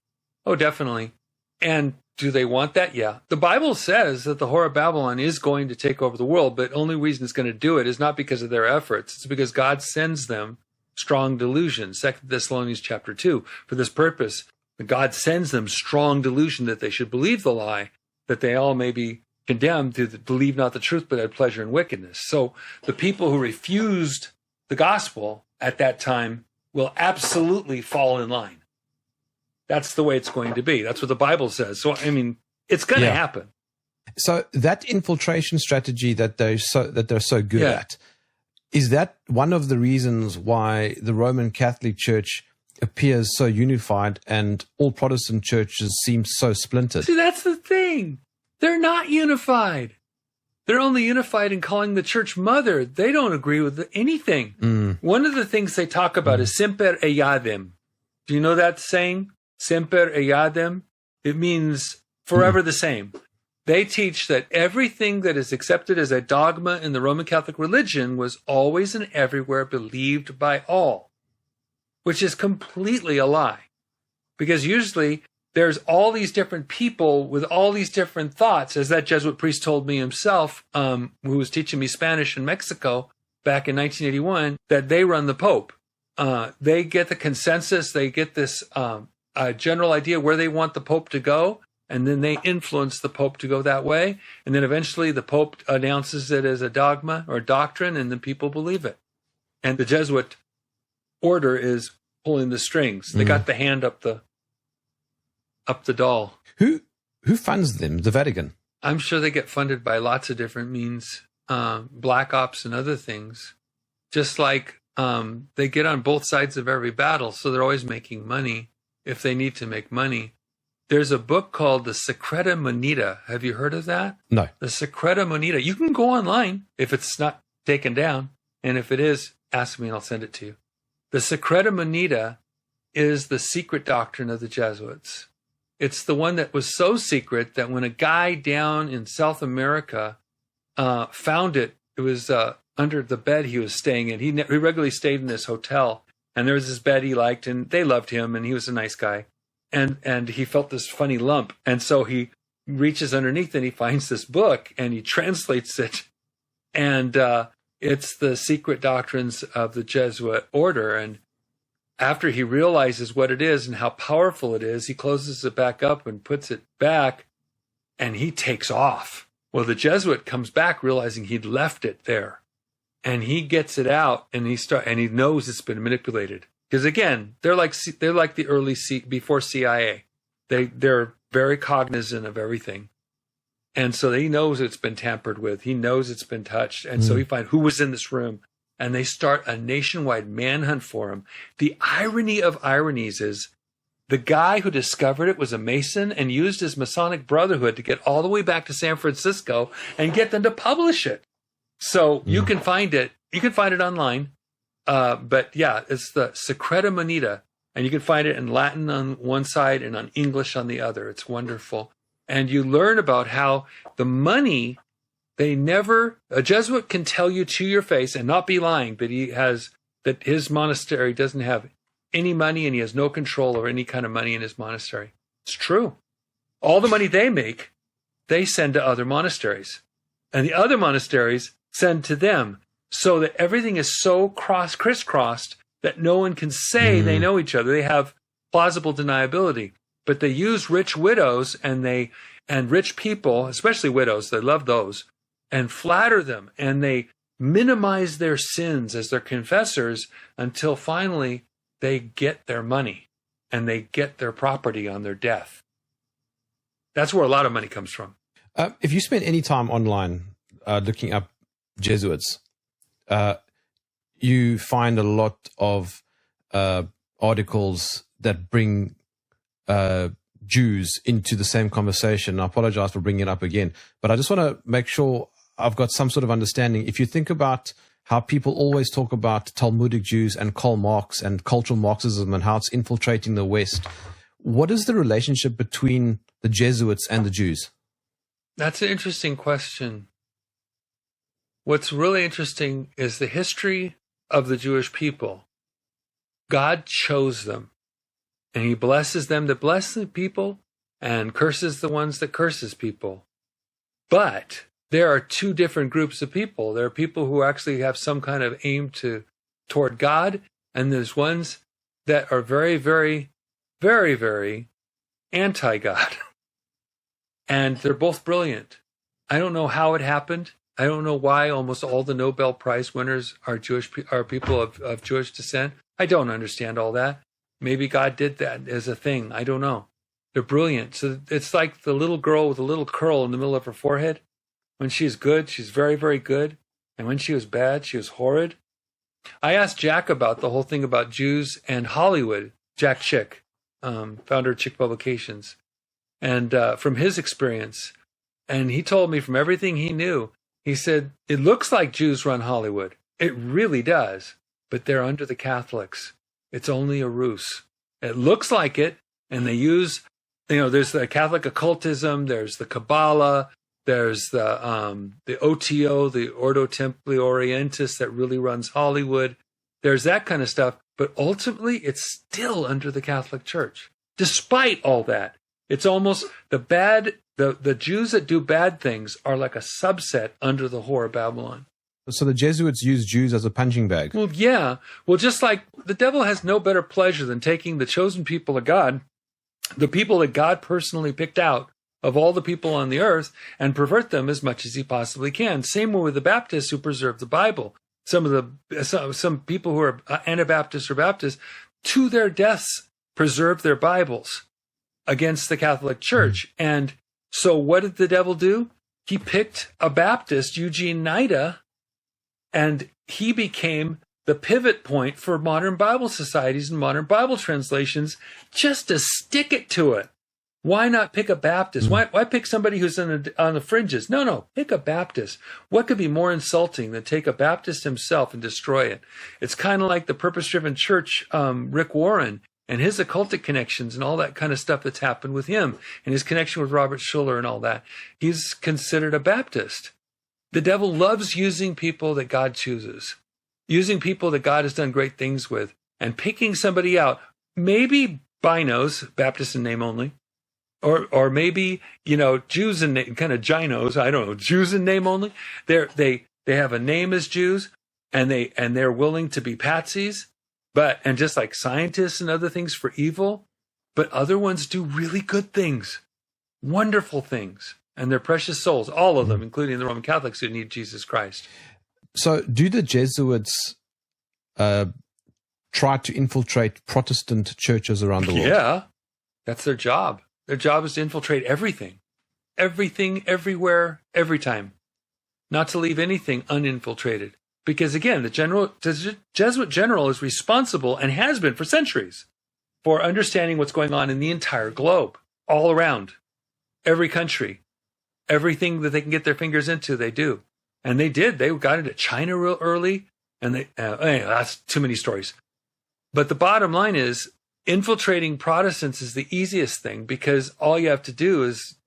Oh, definitely. And do they want that? Yeah. The Bible says that the whore of Babylon is going to take over the world, but only reason it's going to do it is not because of their efforts. It's because God sends them strong delusion. 2 Thessalonians chapter 2. For this purpose, God sends them strong delusion that they should believe the lie, that they all may be condemned to believe not the truth, but had pleasure in wickedness. So the people who refused the gospel at that time will absolutely fall in line. That's the way it's going to be. That's what the Bible says. So, I mean, it's going to happen.
So that infiltration strategy that they're so good at, is that one of the reasons why the Roman Catholic Church appears so unified and all Protestant churches seem so splintered?
See, that's the thing. They're not unified. They're only unified in calling the church mother. They don't agree with anything. One of the things they talk about is semper eadem. Do you know that saying? Semper eadem. It means forever the same. They teach that everything that is accepted as a dogma in the Roman Catholic religion was always and everywhere believed by all, which is completely a lie. Because usually there's all these different people with all these different thoughts, as that Jesuit priest told me himself, who was teaching me Spanish in Mexico back in 1981, that they run the Pope. They get the consensus, they get this general idea where they want the Pope to go, and then they influence the Pope to go that way. And then eventually the Pope announces it as a dogma or doctrine, and then people believe it. And the Jesuit order is pulling the strings. They got the hand up the doll.
Who funds them? The Vatican?
I'm sure they get funded by lots of different means, black ops and other things. Just like they get on both sides of every battle, so they're always making money if they need to make money. There's a book called the Secreta Moneta. Have you heard of that?
No.
The Secreta Moneta. You can go online if it's not taken down. And if it is, ask me and I'll send it to you. The Secreta Moneta is the secret doctrine of the Jesuits. It's the one that was so secret that when a guy down in South America found it, it was under the bed he was staying in. He regularly stayed in this hotel, and there was this bed he liked, and they loved him, and he was a nice guy. And he felt this funny lump, and so he reaches underneath and he finds this book, and he translates it, and it's the secret doctrines of the Jesuit order. And after he realizes what it is and how powerful it is, he closes it back up and puts it back, and he takes off. Well, the Jesuit comes back realizing he'd left it there, and he gets it out, and he knows it's been manipulated. Because again, they're like the early before CIA. They're very cognizant of everything. And so he knows it's been tampered with. He knows it's been touched. And so he finds who was in this room. And they start a nationwide manhunt for him. The irony of ironies is the guy who discovered it was a Mason and used his Masonic Brotherhood to get all the way back to San Francisco and get them to publish it. So you can find it. You can find it online. But yeah, it's the Secreta Moneta. And you can find it in Latin on one side and on English on the other. It's wonderful. And you learn about how the money, a Jesuit can tell you to your face and not be lying, but that his monastery doesn't have any money and he has no control over any kind of money in his monastery. It's true. All the money they make, they send to other monasteries. And the other monasteries send to them, so that everything is so crisscrossed that no one can say they know each other. They have plausible deniability. But they use rich widows and rich people, especially widows, they love those, and flatter them. And they minimize their sins as their confessors until finally they get their money and they get their property on their death. That's where a lot of money comes from.
If you spend any time online looking up Jesuits, you find a lot of articles that bring Jews into the same conversation. I apologize for bringing it up again, but I just want to make sure I've got some sort of understanding. If you think about how people always talk about Talmudic Jews and Karl Marx and cultural Marxism and how it's infiltrating the West, what is the relationship between the Jesuits and the Jews?
That's an interesting question. What's really interesting is the history of the Jewish people. God chose them. And he blesses them that bless the people and curses the ones that curses people. But there are two different groups of people. There are people who actually have some kind of aim toward God, and there's ones that are very, very, very, very anti-God. And they're both brilliant. I don't know how it happened. I don't know why almost all the Nobel Prize winners are people of Jewish descent. I don't understand all that. Maybe God did that as a thing. I don't know. They're brilliant. So it's like the little girl with a little curl in the middle of her forehead. When she's good, she's very, very good. And when she was bad, she was horrid. I asked Jack about the whole thing about Jews and Hollywood. Jack Chick, founder of Chick Publications. And from his experience, and he told me from everything he knew, he said, it looks like Jews run Hollywood. It really does. But they're under the Catholics. It's only a ruse. It looks like it, and they use, there's the Catholic occultism, there's the Kabbalah, there's the OTO, the Ordo Templi Orientis that really runs Hollywood. There's that kind of stuff, but ultimately it's still under the Catholic Church. Despite all that, it's almost the Jews that do bad things are like a subset under the whore of Babylon.
So the Jesuits use Jews as a punching bag.
Well, yeah. Well, just like the devil has no better pleasure than taking the chosen people of God, the people that God personally picked out of all the people on the earth and pervert them as much as he possibly can. Same way with the Baptists who preserve the Bible. Some people who are Anabaptists or Baptists, to their deaths, preserve their Bibles against the Catholic Church. And so what did the devil do? He picked a Baptist, Eugene Nida, and he became the pivot point for modern Bible societies and modern Bible translations, just to stick it to it. Why not pick a Baptist? Why pick somebody who's on the fringes? No, pick a Baptist. What could be more insulting than take a Baptist himself and destroy it? It's kind of like the purpose-driven church, Rick Warren, and his occultic connections and all that kind of stuff that's happened with him, and his connection with Robert Schuller and all that. He's considered a Baptist. The devil loves using people that God chooses, using people that God has done great things with, and picking somebody out, maybe binos, Baptist in name only, or maybe, Jews in name, kind of ginos, I don't know, Jews in name only. They have a name as Jews, and they're willing to be patsies, and just like scientists and other things for evil, but other ones do really good things, wonderful things, and they're precious souls, all of them, including the Roman Catholics who need Jesus Christ.
So do the Jesuits try to infiltrate Protestant churches around the world?
Yeah, that's their job. Their job is to infiltrate everything, everywhere, every time, not to leave anything uninfiltrated. Because again, the Jesuit general is responsible and has been for centuries for understanding what's going on in the entire globe, all around, every country, everything that they can get their fingers into, they do. And they did. They got into China real early, and anyway, that's too many stories. But the bottom line is, infiltrating Protestants is the easiest thing, because all you have to do is,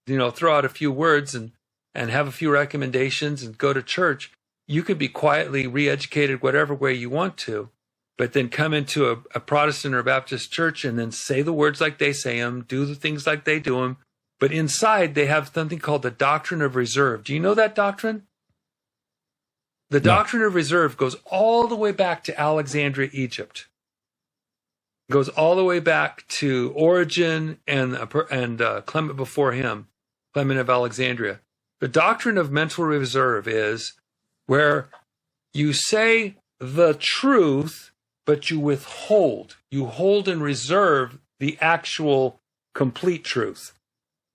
throw out a few words and have a few recommendations and go to church. You could be quietly re-educated whatever way you want to, but then come into a Protestant or Baptist church and then say the words like they say them, do the things like they do them. But inside, they have something called the Doctrine of Reserve. Do you know that doctrine? The Doctrine of Reserve goes all the way back to Alexandria, Egypt. It goes all the way back to Origen and Clement before him, Clement of Alexandria. The Doctrine of Mental Reserve is where you say the truth, but you withhold. You hold in reserve the actual complete truth.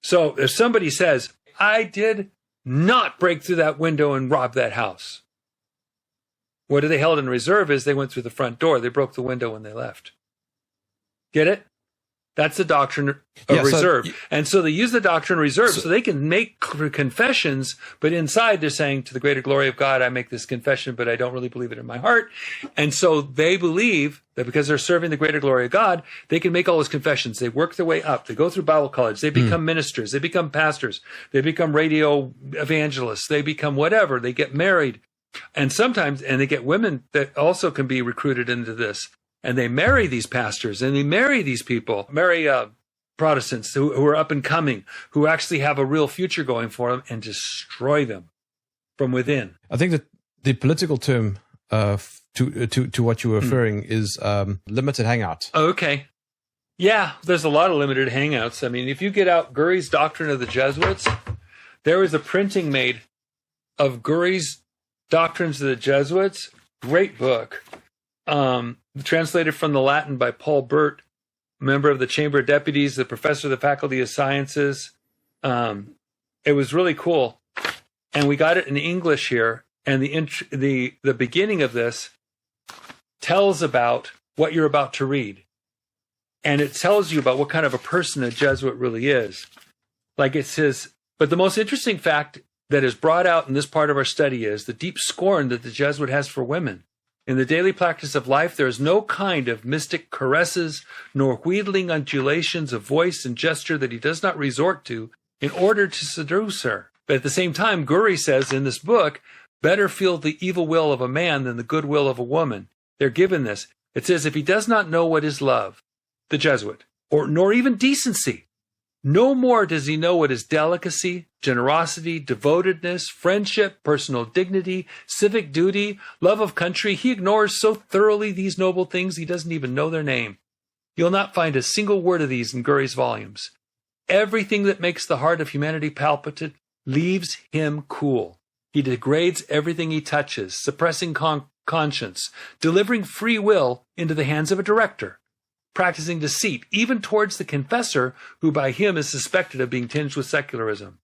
So if somebody says, I did not break through that window and rob that house, what they held in reserve is they went through the front door. They broke the window when they left. Get it? That's the doctrine of reserve. And so they use the doctrine of reserve so they can make confessions, but inside they're saying, to the greater glory of God, I make this confession, but I don't really believe it in my heart. And so they believe that because they're serving the greater glory of God, they can make all those confessions. They work their way up. They go through Bible college. They become ministers. They become pastors. They become radio evangelists. They become whatever. They get married. And sometimes, and they get women that also can be recruited into this. And they marry these pastors, and they marry these people, marry Protestants who are up and coming, who actually have a real future going for them, and destroy them from within.
I think that the political term to what you were referring is limited hangout.
Okay. Yeah, there's a lot of limited hangouts. I mean, if you get out Gury's Doctrine of the Jesuits, there was a printing made of Gury's Doctrines of the Jesuits. Great book. Translated from the Latin by Paul Bert, member of the Chamber of Deputies, the professor of the Faculty of Sciences. It was really cool. And we got it in English here. And the beginning of this tells about what you're about to read. And it tells you about what kind of a person a Jesuit really is. Like it says, but the most interesting fact that is brought out in this part of our study is the deep scorn that the Jesuit has for women. In the daily practice of life, there is no kind of mystic caresses nor wheedling undulations of voice and gesture that he does not resort to in order to seduce her. But at the same time, Gury says in this book, better feel the evil will of a man than the good will of a woman. They're given this. It says, if he does not know what is love, the Jesuit, nor even decency, no more does he know what is delicacy, generosity, devotedness, friendship, personal dignity, civic duty, love of country. He ignores so thoroughly these noble things he doesn't even know their name. You'll not find a single word of these in Gury's volumes. Everything that makes the heart of humanity palpitate leaves him cool. He degrades everything he touches, suppressing conscience, delivering free will into the hands of a director, practicing deceit, even towards the confessor, who by him is suspected of being tinged with secularism.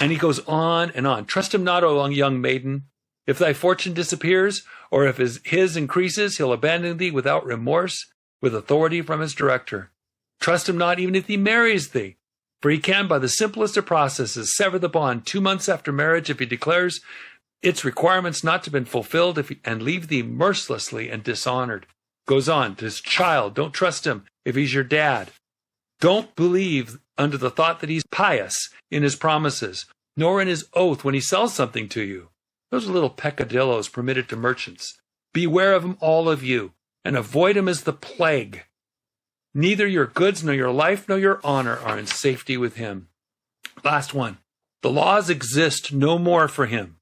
And he goes on and on. Trust him not, O young maiden. If thy fortune disappears, or if his increases, he'll abandon thee without remorse, with authority from his director. Trust him not even if he marries thee, for he can, by the simplest of processes, sever the bond 2 months after marriage if he declares its requirements not to have been fulfilled, and leave thee mercilessly and dishonored. Goes on to his child. Don't trust him if he's your dad. Don't believe under the thought that he's pious in his promises, nor in his oath when he sells something to you. Those are little peccadillos permitted to merchants. Beware of him, all of you, and avoid him as the plague. Neither your goods, nor your life, nor your honor are in safety with him. Last one. The laws exist no more for him.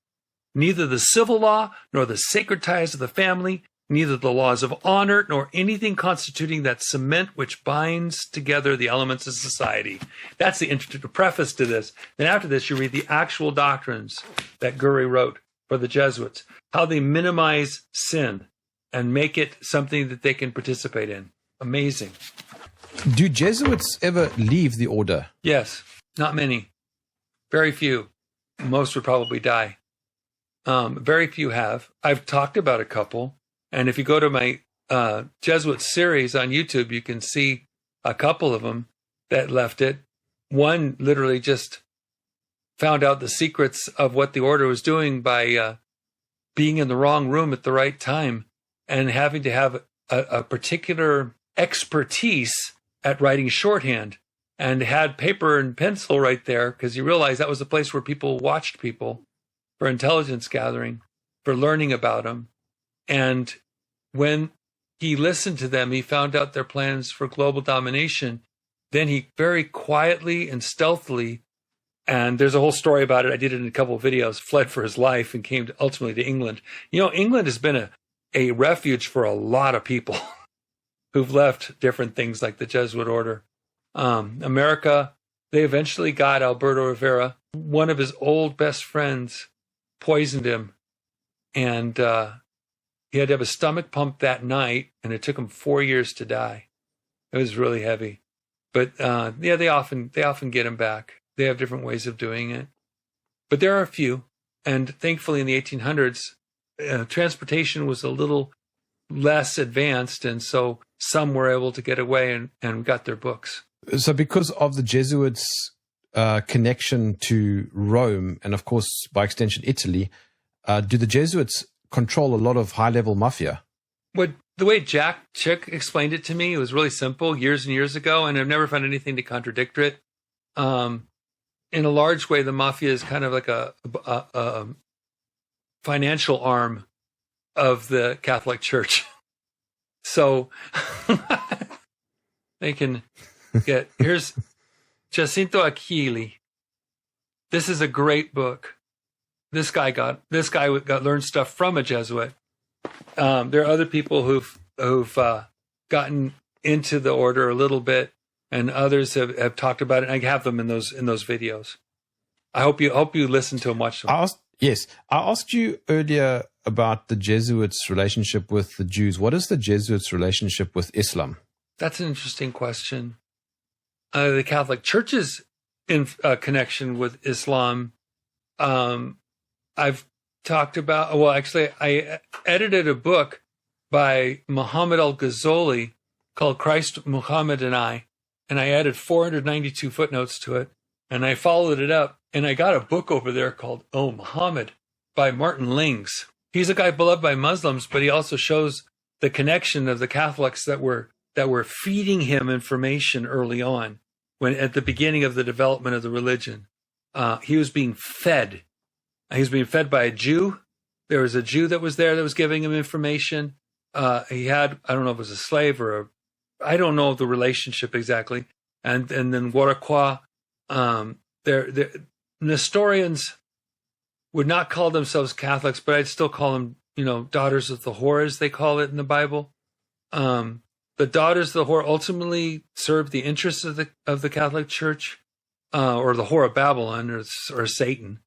Neither the civil law, nor the sacred ties of the family, neither the laws of honor, nor anything constituting that cement which binds together the elements of society. That's the preface to this. Then after this, you read the actual doctrines that Gury wrote for the Jesuits, how they minimize sin and make it something that they can participate in. Amazing.
Do Jesuits ever leave the order?
Yes, not many. Very few. Most would probably die. Very few have. I've talked about a couple. And if you go to my Jesuit series on YouTube, you can see a couple of them that left it. One literally just found out the secrets of what the order was doing by being in the wrong room at the right time and having to have a particular expertise at writing shorthand, and had paper and pencil right there because he realized that was the place where people watched people for intelligence gathering, for learning about them. And when he listened to them, he found out their plans for global domination. Then he very quietly and stealthily, and there's a whole story about it, I did it in a couple of videos, fled for his life and came ultimately to England. You know, England has been a refuge for a lot of people who've left different things like the Jesuit order. America, they eventually got Alberto Rivera. One of his old best friends poisoned him, and he had to have a stomach pump that night, and it took him 4 years to die. It was really heavy. But yeah, they often get him back. They have different ways of doing it. But there are a few, and thankfully in the 1800s, transportation was a little less advanced, and so some were able to get away and got their books.
So because of the Jesuits' connection to Rome, and of course, by extension, Italy, do the Jesuits control a lot of high-level mafia?
Well, the way Jack Chick explained it to me, it was really simple years and years ago, and I've never found anything to contradict it. In a large way, the mafia is kind of like a financial arm of the Catholic Church. So they can get, here's Giacinto Achilli. This is a great book. This guy learned stuff from a Jesuit. There are other people who've gotten into the order a little bit, and others have talked about it. And I have them in those videos. I hope you listen to them, watch them.
I asked you earlier about the Jesuits' relationship with the Jews. What is the Jesuits' relationship with Islam?
That's an interesting question. The Catholic Church's in connection with Islam. I've talked about. Well, actually, I edited a book by Muhammad al-Ghazali called "Christ, Muhammad, and I added 492 footnotes to it, and I followed it up, and I got a book over there called "Oh Muhammad" by Martin Lings. He's a guy beloved by Muslims, but he also shows the connection of the Catholics that were feeding him information early on, when at the beginning of the development of the religion. He was being fed. He was being fed by a Jew. There was a Jew that was there that was giving him information. He had, I don't know if it was a slave or I don't know the relationship exactly. And then Guaraqua, Nestorians would not call themselves Catholics, but I'd still call them, daughters of the whore, as they call it in the Bible. the daughters of the whore ultimately serve the interests of the Catholic Church, or the whore of Babylon, or Satan.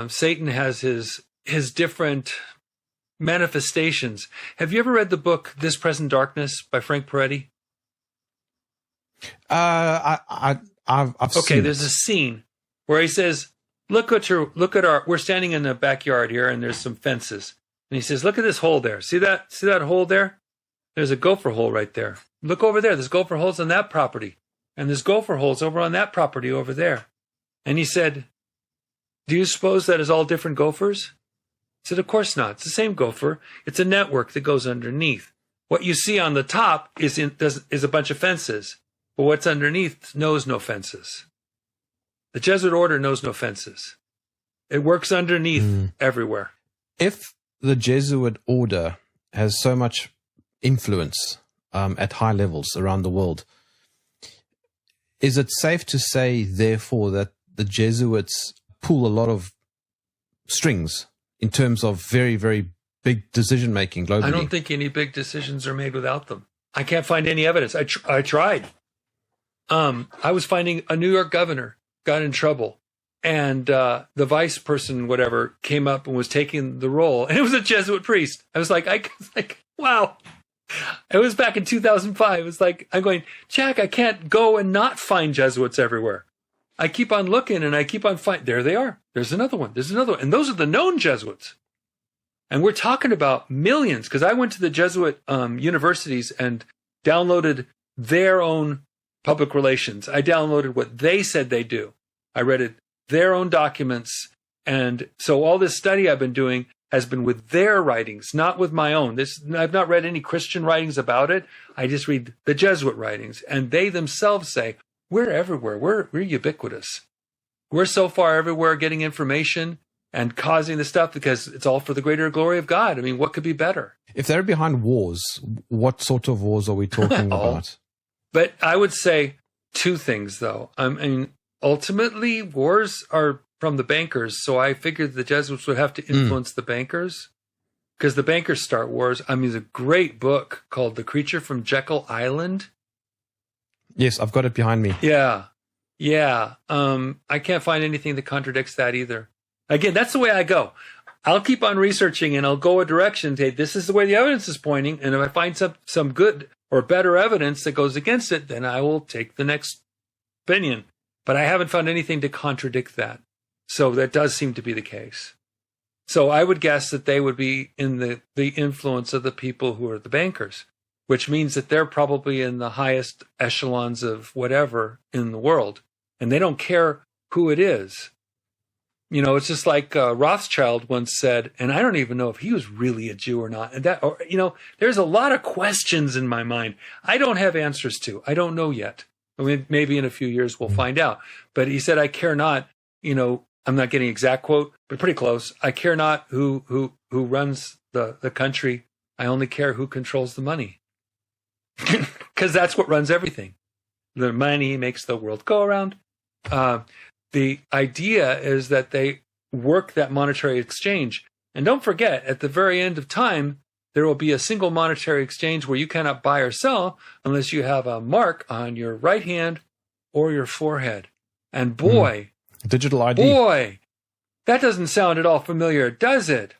Satan has his different manifestations. Have you ever read the book This Present Darkness by Frank Peretti?
I've
okay,
seen
there's
it.
a scene where he says, look at we're standing in the backyard here, and there's some fences. And he says, look at this hole there. See that hole there? There's a gopher hole right there. Look over there. There's gopher holes on that property. And there's gopher holes over on that property over there. And he said, do you suppose that is all different gophers? I said, of course not. It's the same gopher. It's a network that goes underneath. What you see on the top is a bunch of fences. But what's underneath knows no fences. The Jesuit order knows no fences. It works underneath everywhere.
If the Jesuit order has so much influence at high levels around the world, is it safe to say, therefore, that the Jesuits pull a lot of strings in terms of very, very big decision-making globally?
I don't think any big decisions are made without them. I can't find any evidence. I tried. I was finding a New York governor got in trouble, and the vice person, whatever, came up and was taking the role, and it was a Jesuit priest. I was like, wow. It was back in 2005. It was like, I'm going, Jack, I can't go and not find Jesuits everywhere. I keep on looking, and I keep on finding. There they are. There's another one. There's another one. And those are the known Jesuits. And we're talking about millions, because I went to the Jesuit universities and downloaded their own public relations. I downloaded what they said they do. I read their own documents. And so all this study I've been doing has been with their writings, not with my own. I've not read any Christian writings about it. I just read the Jesuit writings. And they themselves say, we're everywhere. We're ubiquitous. We're so far everywhere getting information and causing the stuff because it's all for the greater glory of God. I mean, what could be better?
If they're behind wars, what sort of wars are we talking about?
But I would say two things, though. I mean, ultimately, wars are from the bankers, so I figured the Jesuits would have to influence the bankers, because the bankers start wars. I mean, there's a great book called The Creature from Jekyll Island.
Yes, I've got it behind me.
Yeah. I can't find anything that contradicts that either. Again, that's the way I go. I'll keep on researching, and I'll go a direction. Say, this is the way the evidence is pointing, and if I find some good or better evidence that goes against it, then I will take the next opinion. But I haven't found anything to contradict that. So that does seem to be the case. So I would guess that they would be in the influence of the people who are the bankers, which means that they're probably in the highest echelons of whatever in the world. And they don't care who it is. You know, it's just like Rothschild once said, and I don't even know if he was really a Jew or not. And there's a lot of questions in my mind I don't have answers to. I don't know yet. I mean, maybe in a few years we'll find out. But he said, I care not, I'm not getting exact quote, but pretty close. I care not who runs the country. I only care who controls the money. Because that's what runs everything. The money makes the world go around. The idea is that they work that monetary exchange. And don't forget, at the very end of time, there will be a single monetary exchange where you cannot buy or sell unless you have a mark on your right hand or your forehead. And boy,
digital ID.
Boy, that doesn't sound at all familiar, does it?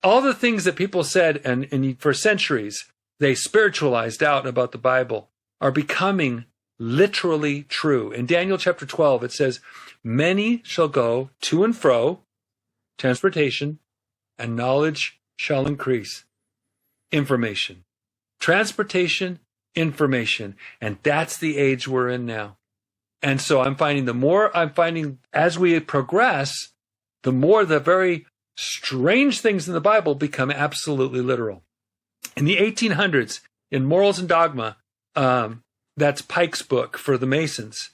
All the things that people said and for centuries, they spiritualized out about the Bible are becoming literally true. In Daniel chapter 12, it says, many shall go to and fro, transportation, and knowledge shall increase. Information. Transportation, information. And that's the age we're in now. And so I'm finding as we progress, the more the very strange things in the Bible become absolutely literal. In the 1800s, in Morals and Dogma, that's Pike's book for the Masons.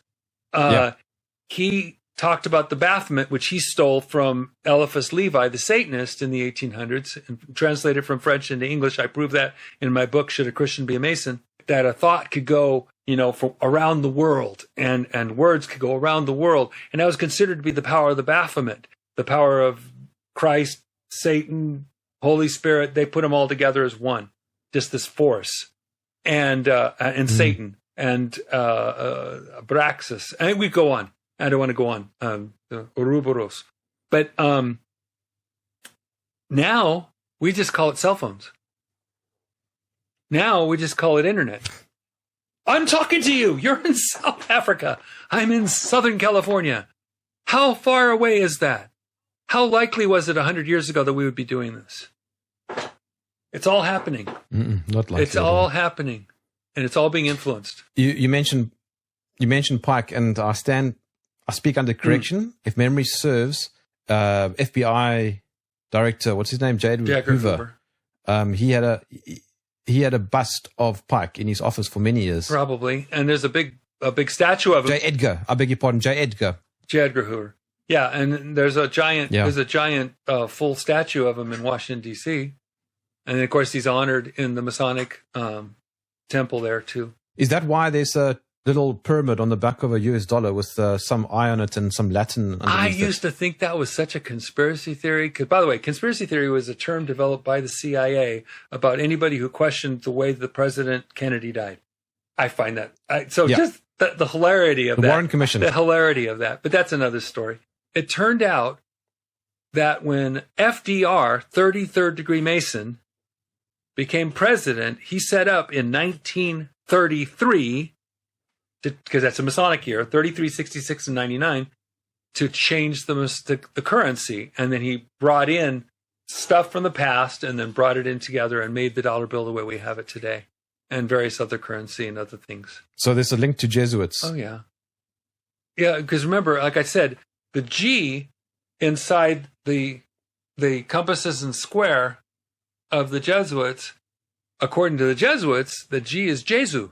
He talked about the Baphomet, which he stole from Eliphas Levi, the Satanist, in the 1800s, and translated from French into English. I prove that in my book, Should a Christian Be a Mason? That a thought could go, from around the world, and words could go around the world. And that was considered to be the power of the Baphomet, the power of Christ, Satan, Holy Spirit. They put them all together as one, just this force. and Satan and Abraxas. And we go on. I don't want to go on. The Ouroboros. But now we just call it cell phones. Now we just call it internet. I'm talking to you. You're in South Africa. I'm in Southern California. How far away is that? How likely was it 100 years ago that we would be doing this? It's all happening.
Not likely.
It's all happening, and it's all being influenced.
You mentioned Pike, and I speak under correction. If memory serves, FBI director, what's his name, J. Edgar Hoover. He had a bust of Pike in his office for many years.
Probably, and there's a big statue of him.
J. Edgar, I beg your pardon, J. Edgar.
J. Edgar Hoover. Yeah, and there's a giant full statue of him in Washington D.C. And of course, he's honored in the Masonic temple there too. Is
that why there's a little pyramid on the back of a US dollar with some eye on it and some Latin?
I used to think that was such a conspiracy theory. Because, by the way, conspiracy theory was a term developed by the CIA about anybody who questioned the way the President Kennedy died. I find that just the hilarity of that. The
Warren Commission.
The hilarity of that. But that's another story. It turned out that when FDR, 33rd degree Mason, became president, he set up in 1933, because that's a Masonic year, 33, 66, and 99, to change the currency. And then he brought in stuff from the past and then brought it in together and made the dollar bill the way we have it today, and various other currency and other things.
So there's a link to Jesuits.
Oh, yeah. Yeah, because remember, like I said, the G inside the compasses and square of the Jesuits, according to the Jesuits, the G is Jesu,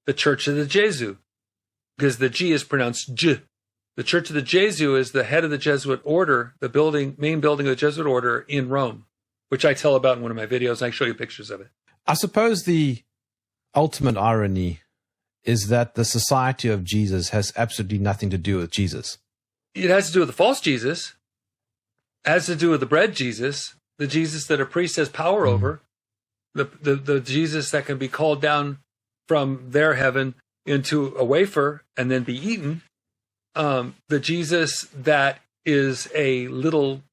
the Church of the Jesu, because the G is pronounced J. The Church of the Jesu is the head of the Jesuit order, the main building of the Jesuit order in Rome, which I tell about in one of my videos. I show you pictures of it.
I suppose the ultimate irony is that the Society of Jesus has absolutely nothing to do with Jesus.
It has to do with the false Jesus. It has to do with the bread Jesus, the Jesus that a priest has power over, the Jesus that can be called down from their heaven into a wafer and then be eaten. The Jesus that is a little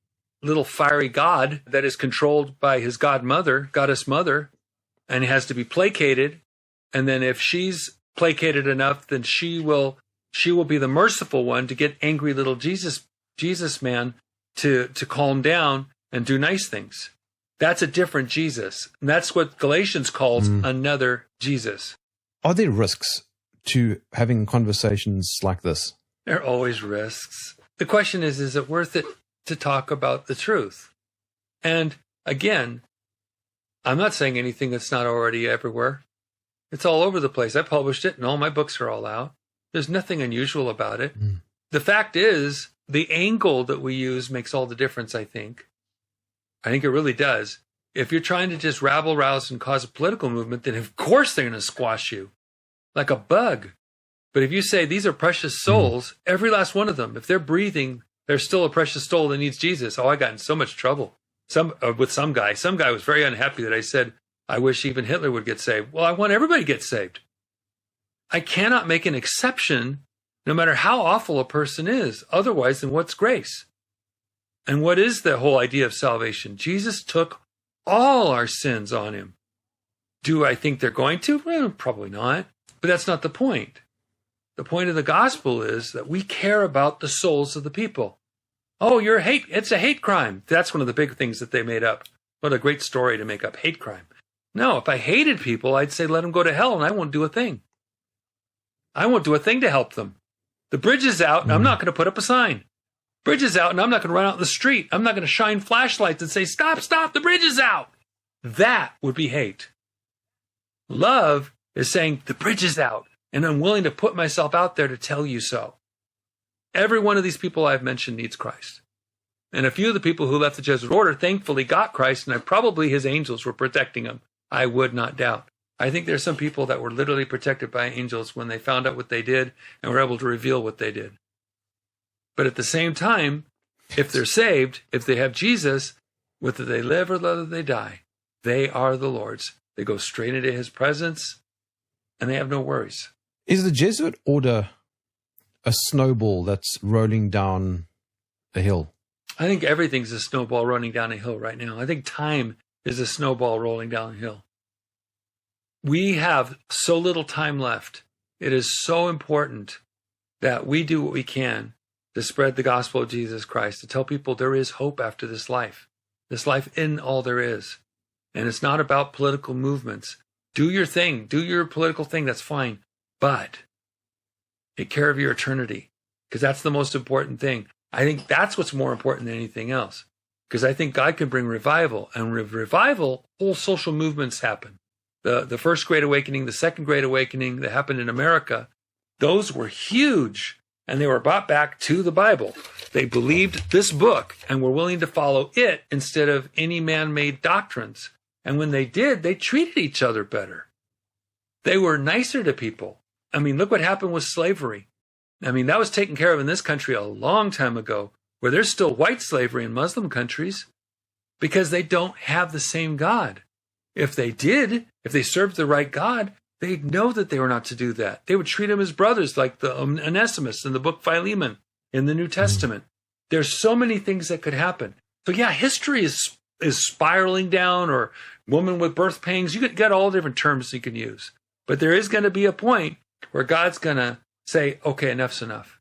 fiery God that is controlled by his goddess mother, and has to be placated. And then if she's placated enough, then she will be the merciful one to get angry little Jesus man to calm down and do nice things. That's a different Jesus. And that's what Galatians calls another Jesus.
Are there risks to having conversations like this?
There are always risks. The question is it worth it to talk about the truth? And again, I'm not saying anything that's not already everywhere. It's all over the place. I published it and all my books are all out. There's nothing unusual about it. The fact is, the angle that we use makes all the difference, I think. I think it really does. If you're trying to just rabble-rouse and cause a political movement, then of course they're going to squash you like a bug. But if you say these are precious souls, every last one of them, if they're breathing, they're still a precious soul that needs Jesus. Oh, I got in so much trouble with some guy. Some guy was very unhappy that I said, I wish even Hitler would get saved. Well, I want everybody to get saved. I cannot make an exception no matter how awful a person is. Otherwise, then what's grace? And what is the whole idea of salvation? Jesus took all our sins on him. Do I think they're going to? Well, probably not. But that's not the point. The point of the gospel is that we care about the souls of the people. Oh, it's a hate crime. That's one of the big things that they made up. What a great story to make up, hate crime. No, if I hated people, I'd say let them go to hell and I won't do a thing. I won't do a thing to help them. The bridge is out and I'm not going to put up a sign. Bridge is out and I'm not going to run out in the street. I'm not going to shine flashlights and say, stop, the bridge is out. That would be hate. Love is saying the bridge is out and I'm willing to put myself out there to tell you so. Every one of these people I've mentioned needs Christ. And a few of the people who left the Jesuit order thankfully got Christ, and probably his angels were protecting them. I would not doubt. I think there's some people that were literally protected by angels when they found out what they did and were able to reveal what they did. But at the same time, if they're saved, if they have Jesus, whether they live or whether they die, they are the Lord's. They go straight into his presence, and they have no worries.
Is the Jesuit order a snowball that's rolling down a hill?
I think everything's a snowball rolling down a hill right now. I think time is a snowball rolling down a hill. We have so little time left. It is so important that we do what we can to spread the gospel of Jesus Christ, to tell people there is hope after this life in all there is. And it's not about political movements. Do your thing, do your political thing, that's fine. But take care of your eternity, because that's the most important thing. I think that's what's more important than anything else, because I think God can bring revival. And with revival, whole social movements happen. The First Great Awakening, the Second Great Awakening that happened in America, those were huge, and they were brought back to the Bible. They believed this book and were willing to follow it instead of any man-made doctrines. And when they did, they treated each other better. They were nicer to people. I mean, look what happened with slavery. I mean, that was taken care of in this country a long time ago, where there's still white slavery in Muslim countries because they don't have the same God. If they did, if they served the right God, they'd know that they were not to do that. They would treat them as brothers, like the Onesimus in the book Philemon in the New Testament. There's so many things that could happen. So yeah, history is spiraling down, or woman with birth pains. You could get all different terms you can use. But there is going to be a point where God's going to say, okay, enough's enough.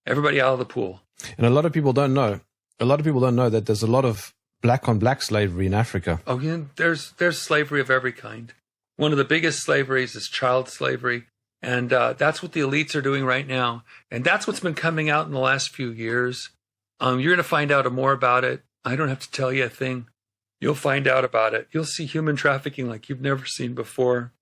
Everybody out of the pool.
And a lot of people don't know. A lot of people don't know that there's a lot of black on black slavery in Africa.
Oh, yeah, there's slavery of every kind. One of the biggest slaveries is child slavery. And that's what the elites are doing right now. And that's what's been coming out in the last few years. You're going to find out more about it. I don't have to tell you a thing. You'll find out about it. You'll see human trafficking like you've never seen before.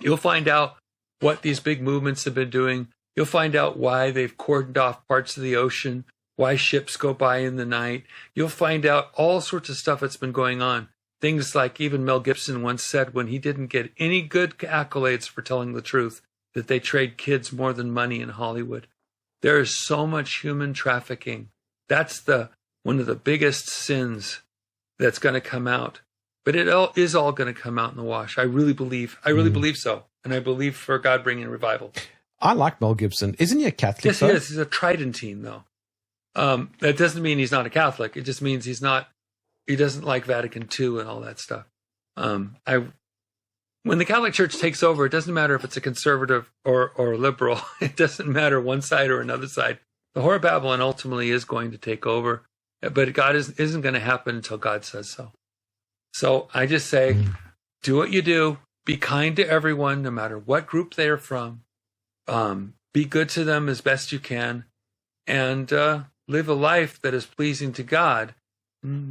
You'll find out what these big movements have been doing. You'll find out why they've cordoned off parts of the ocean, why ships go by in the night. You'll find out all sorts of stuff that's been going on. Things like even Mel Gibson once said, when he didn't get any good accolades for telling the truth, that they trade kids more than money in Hollywood. There is so much human trafficking. That's one of the biggest sins that's going to come out. But it is all going to come out in the wash. I really believe so. And I believe for God bringing revival.
I like Mel Gibson. Isn't he a Catholic?
Yes, he is. He's a Tridentine, though. That doesn't mean he's not a Catholic. It just means he doesn't like Vatican II and all that stuff. When the Catholic Church takes over, it doesn't matter if it's a conservative or a liberal. It doesn't matter one side or another side. The Whore of Babylon ultimately is going to take over, but God isn't going to happen until God says so. So I just say, do what you do. Be kind to everyone, no matter what group they are from. Be good to them as best you can, and live a life that is pleasing to God.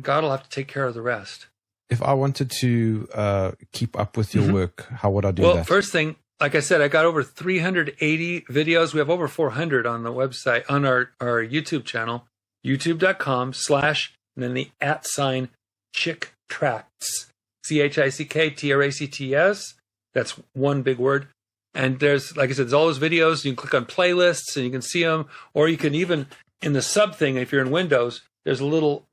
God will have to take care of the rest.
If I wanted to keep up with your work, how would I do that?
Well, first thing, like I said, I got over 380 videos. We have over 400 on the website, on our YouTube channel, youtube.com/ and then the @ Chick Tracts, ChickTracts. That's one big word. And there's, like I said, there's all those videos. You can click on playlists and you can see them, or you can even, in the sub thing, if you're in Windows, there's a little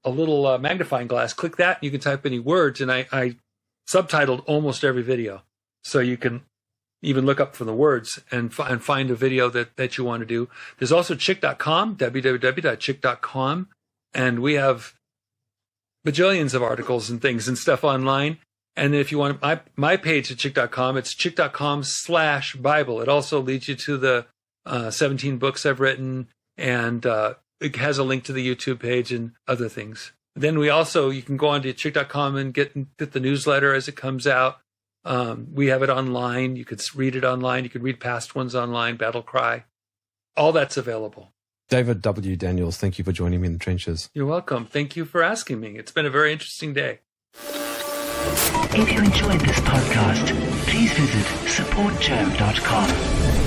magnifying glass. Click that and you can type any words. And I subtitled almost every video. So you can even look up for the words and find a video that you want to do. There's also chick.com, www.chick.com. And we have bajillions of articles and things and stuff online. And if you want my page at chick.com, it's chick.com/Bible. It also leads you to the 17 books I've written, and it has a link to the YouTube page and other things. Then you can go on to chick.com and get the newsletter as it comes out. We have it online. You could read it online. You could read past ones online, Battle Cry. All that's available.
David W. Daniels, thank you for joining me in the trenches.
You're welcome. Thank you for asking me. It's been a very interesting day.
If you enjoyed this podcast, please visit supportjerm.com.